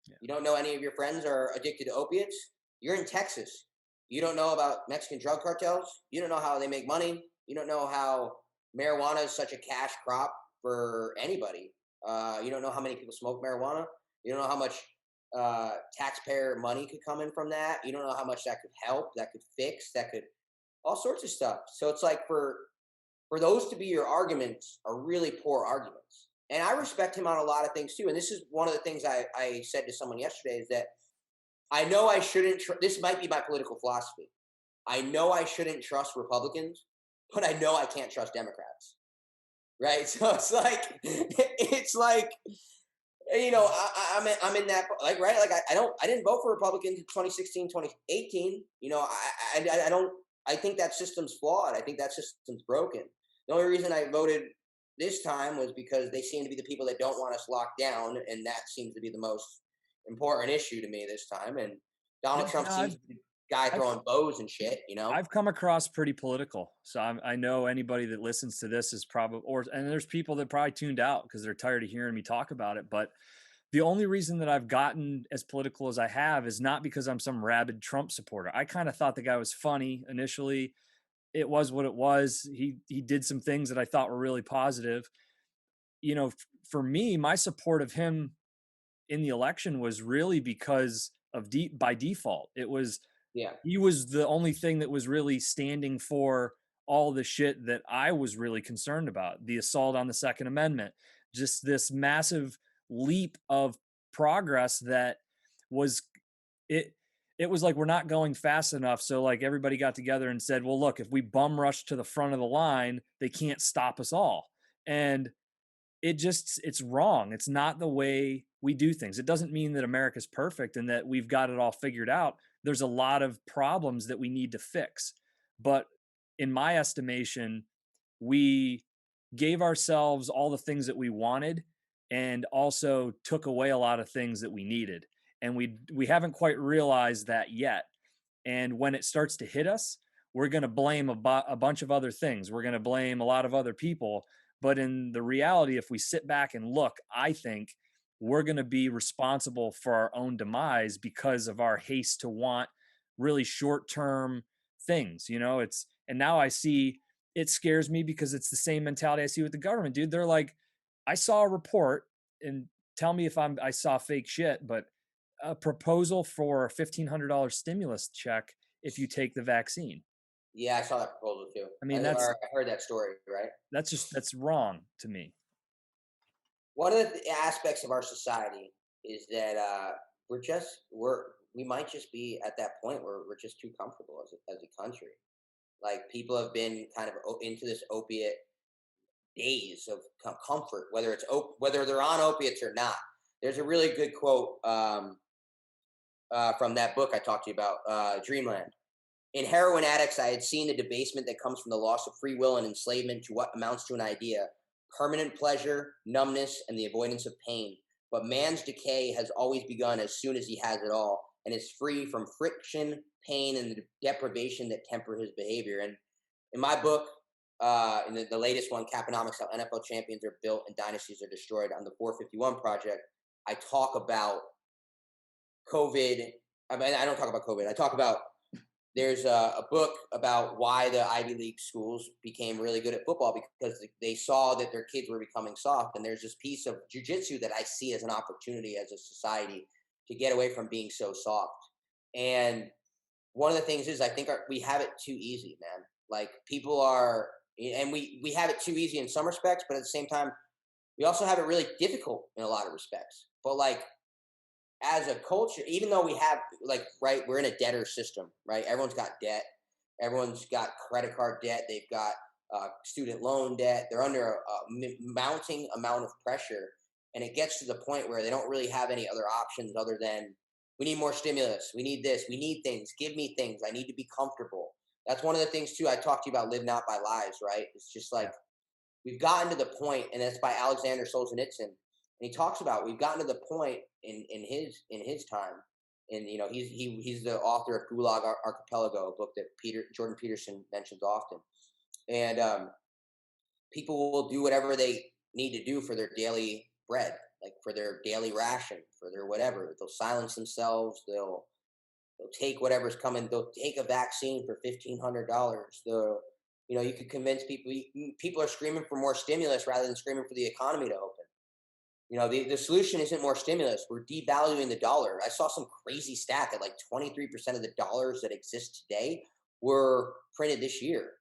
Yeah. You don't know any of your friends are addicted to opiates? You're in Texas. You don't know about Mexican drug cartels. You don't know how they make money. You don't know how marijuana is such a cash crop for anybody. You don't know how many people smoke marijuana. You don't know how much taxpayer money could come in from that. You don't know how much that could help, that could fix, that could all sorts of stuff. So it's like for for those to be your arguments are really poor arguments. And I respect him on a lot of things too. And this is one of the things I said to someone yesterday is that I know I shouldn't. This might be my political philosophy. I know I shouldn't trust Republicans, but I know I can't trust Democrats. Right? So it's like I'm in that like right like I didn't vote for Republicans in 2016 2018. I don't. I think that system's flawed. I think that system's broken. The only reason I voted this time was because they seem to be the people that don't want us locked down, and that seems to be the most important issue to me this time. And Yeah, Donald Trump no, seems to be the guy I've throwing bows and shit. You know? I've come across pretty political, so I know anybody that listens to this is probably, or and there's people that probably tuned out because they're tired of hearing me talk about it. But the only reason that I've gotten as political as I have is not because I'm some rabid Trump supporter. I kind of thought the guy was funny initially. It was what it was. He did some things that I thought were really positive. For me, my support of him in the election was really because of by default. It was Yeah. he was the only thing that was really standing for all the shit that I was really concerned about. The assault on the Second Amendment, just this massive leap of progress that was it it was like we're not going fast enough. So like everybody got together and said, well, look, if we bum rush to the front of the line, they can't stop us all. And it's wrong. It's not the way we do things. It doesn't mean that America's perfect and that we've got it all figured out. There's a lot of problems that we need to fix. But in my estimation, we gave ourselves all the things that we wanted and also took away a lot of things that we needed. And we haven't quite realized that yet. And when it starts to hit us, we're going to blame a bunch of other things. We're going to blame a lot of other people. But in the reality, if we sit back and look, I think we're going to be responsible for our own demise because of our haste to want really short term things. And now I see it scares me because it's the same mentality I see with the government, dude. They're like, I saw a report, and tell me if I saw fake shit, but a proposal for a $1,500 stimulus check if you take the vaccine. Yeah, I saw that proposal too. I mean, I heard that story. Right. that's wrong to me. One of the aspects of our society is that we might just be at that point where we're just too comfortable as a country. Like people have been kind of into this opiate days of comfort, whether they're on opiates or not. There's a really good quote from that book I talked to you about, Dreamland. In heroin addicts, I had seen the debasement that comes from the loss of free will and enslavement to what amounts to an idea, permanent pleasure, numbness, and the avoidance of pain. But man's decay has always begun as soon as he has it all, and is free from friction, pain, and the deprivation that temper his behavior. And in my book, in the latest one, Caponomics, How NFL Champions Are Built and Dynasties Are Destroyed, on the 451 Project, I talk about COVID. I mean, I don't talk about COVID. I talk about there's a book about why the Ivy League schools became really good at football because they saw that their kids were becoming soft. And there's this piece of jujitsu that I see as an opportunity as a society to get away from being so soft. And one of the things is I think we have it too easy, man. Like people are, and we have it too easy in some respects, but at the same time, we also have it really difficult in a lot of respects. But like as a culture, even though we have right, we're in a debtor system, right? Everyone's got debt, everyone's got credit card debt, they've got student loan debt. They're under a mounting amount of pressure, and it gets to the point where they don't really have any other options other than we need more stimulus, we need this, we need things, give me things, I need to be comfortable. That's one of the things too. I talked to you about live not by lies, right? It's just like we've gotten to the point, and that's by Alexander Solzhenitsyn. And he talks about we've gotten to the point in his time, and he's the author of Gulag Archipelago, a book that Jordan Peterson mentions often. And people will do whatever they need to do for their daily bread, like for their daily ration, for their whatever. They'll silence themselves. They'll take whatever's coming. They'll take a vaccine for $1,500. You could convince people. People are screaming for more stimulus rather than screaming for the economy to open. The solution isn't more stimulus. We're devaluing the dollar. I saw some crazy stat that like 23% of the dollars that exist today were printed this year.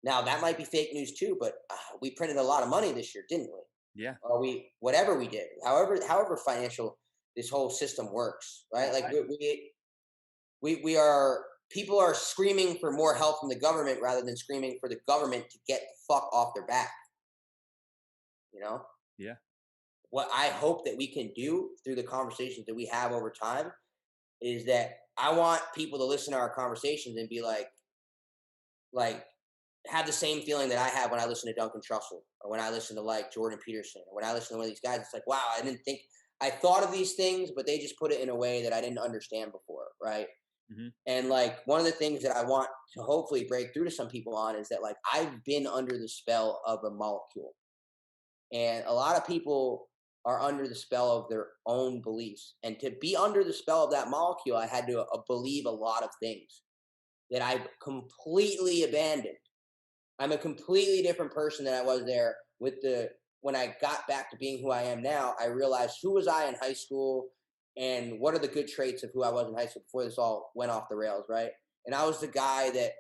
Now that might be fake news too, but we printed a lot of money this year, didn't we? Yeah. Or we whatever we did, however financial this whole system works, right? Like I we are people are screaming for more help from the government rather than screaming for the government to get the fuck off their back. You know yeah. what I hope that we can do through the conversations that we have over time is that I want people to listen to our conversations and be like have the same feeling that I have when I listen to Duncan Trussell or when I listen to like Jordan Peterson or when I listen to one of these guys. It's like, wow, I thought of these things, but they just put it in a way that I didn't understand before, right? Mhm. And like one of the things that I want to hopefully break through to some people on is that like I've been under the spell of a molecule. And a lot of people are under the spell of their own beliefs. And to be under the spell of that molecule, I had to believe a lot of things that I completely abandoned. I'm a completely different person than I was there with the when I got back to being who I am now. I realized who was I in high school and what are the good traits of who I was in high school before this all went off the rails, right? And I was the guy that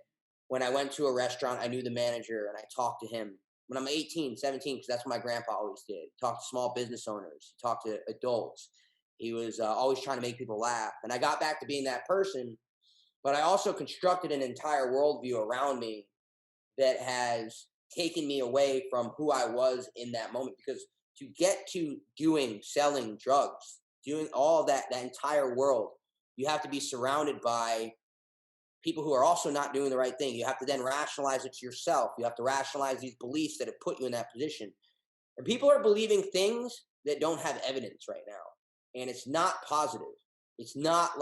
when I went to a restaurant, I knew the manager and I talked to him when I'm 18, 17, because that's what my grandpa always did. Talk to small business owners, talk to adults. He was always trying to make people laugh. And I got back to being that person, but I also constructed an entire worldview around me that has taken me away from who I was in that moment. Because to get to selling drugs, doing all that entire world, you have to be surrounded by people who are also not doing the right thing. You have to then rationalize it to yourself. You have to rationalize these beliefs that have put you in that position. And people are believing things that don't have evidence right now. And it's not positive. It's not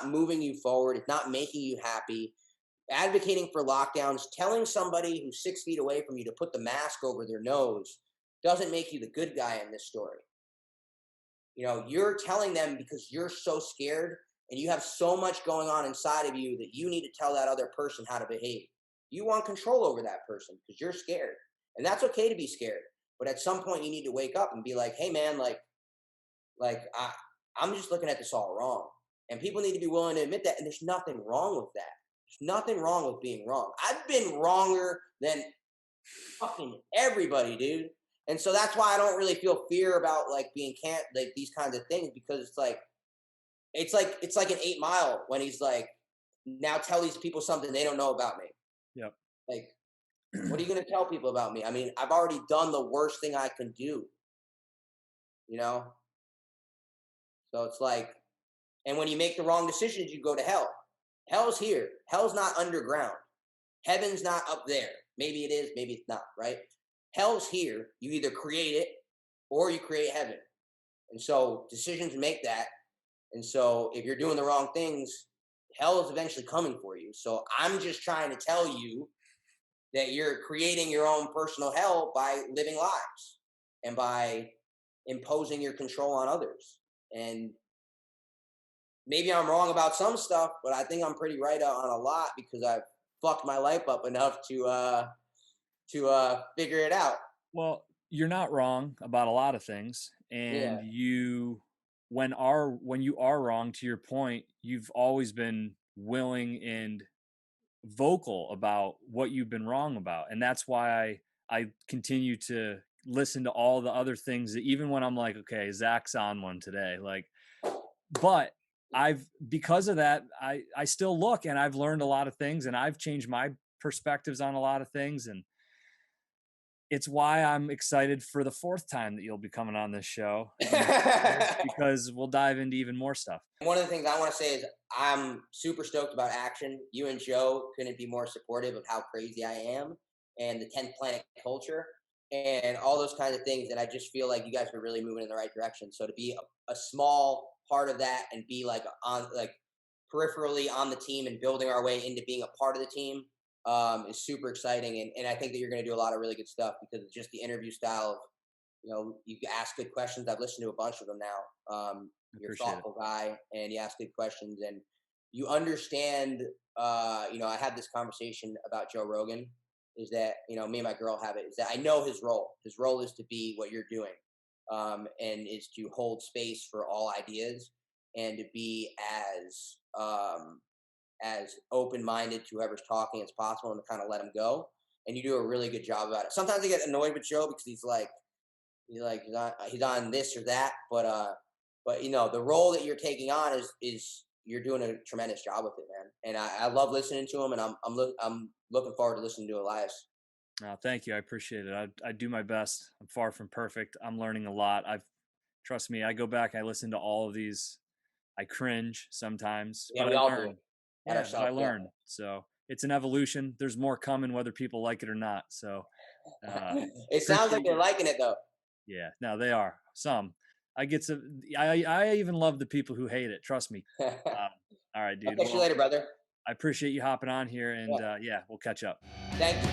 moving you forward. It's not making you happy. Advocating for lockdowns, telling somebody who's 6 feet away from you to put the mask over their nose doesn't make you the good guy in this story. You're telling them because you're so scared and you have so much going on inside of you that you need to tell that other person how to behave. You want control over that person because you're scared. And that's okay to be scared. But at some point you need to wake up and be like, hey man, I'm just looking at this all wrong. And people need to be willing to admit that. And there's nothing wrong with that. There's nothing wrong with being wrong. I've been wronger than fucking everybody, dude. And so that's why I don't really feel fear about like being can't like these kinds of things because it's like an 8 Mile when he's like, now tell these people something they don't know about me. Yep. Like, what are you gonna tell people about me? I mean, I've already done the worst thing I can do, you know? So it's like, and when you make the wrong decisions, you go to hell. Hell's here. Hell's not underground. Heaven's not up there. Maybe it is, maybe it's not, right? Hell's here. You either create it or you create heaven. And so decisions make that. And so if you're doing the wrong things, hell is eventually coming for you. So I'm just trying to tell you that you're creating your own personal hell by living lies and by imposing your control on others. And maybe I'm wrong about some stuff, but I think I'm pretty right on a lot because I've fucked my life up enough to figure it out. Well, you're not wrong about a lot of things, Yeah. and when you are wrong, to your point, you've always been willing and vocal about what you've been wrong about, and that's why I continue to listen to all the other things that even when I'm like, okay, Zach's on one today, like, but I've because of that, I still look and I've learned a lot of things and I've changed my perspectives on a lot of things, and it's why I'm excited for the fourth time that you'll be coming on this show in the future because we'll dive into even more stuff. One of the things I want to say is I'm super stoked about action. You and Joe couldn't be more supportive of how crazy I am and the 10th planet culture and all those kinds of things. And I just feel like you guys are really moving in the right direction. So to be a small part of that and be like on like peripherally on the team and building our way into being a part of the team is super exciting. And I think that you're going to do a lot of really good stuff because it's just the interview style of, you ask good questions. I've listened to a bunch of them now. You're a Appreciate it. thoughtful guy and you ask good questions and you understand. I had this conversation about Joe Rogan. Is that me and my girl have it? Is that I know his role. His role is to be what you're doing, and is to hold space for all ideas and to be as open minded to whoever's talking as possible and to kind of let them go. and you do a really good job about it. Sometimes I get annoyed with Joe because he's on this or that, but the role that you're taking on is you're doing a tremendous job with it, man. And I love listening to him, and I'm looking forward to listening to Elias. Thank you. I appreciate it. I do my best. I'm far from perfect. I'm learning a lot. Trust me, I go back, I listen to all of these. I cringe sometimes, Yeah, but we I all do learn. it at Yeah, but I ourselves. Yeah. learn. So it's an evolution. There's more coming, whether people like it or not. So uh, It sounds like appreciate they're you. liking it though. Yeah, no, they are some. I get some. I even love the people who hate it. Trust me. Um, all right, I'll dude. catch you Well, later, brother. I appreciate you hopping on here, and Yeah. yeah, we'll catch up. Thank you.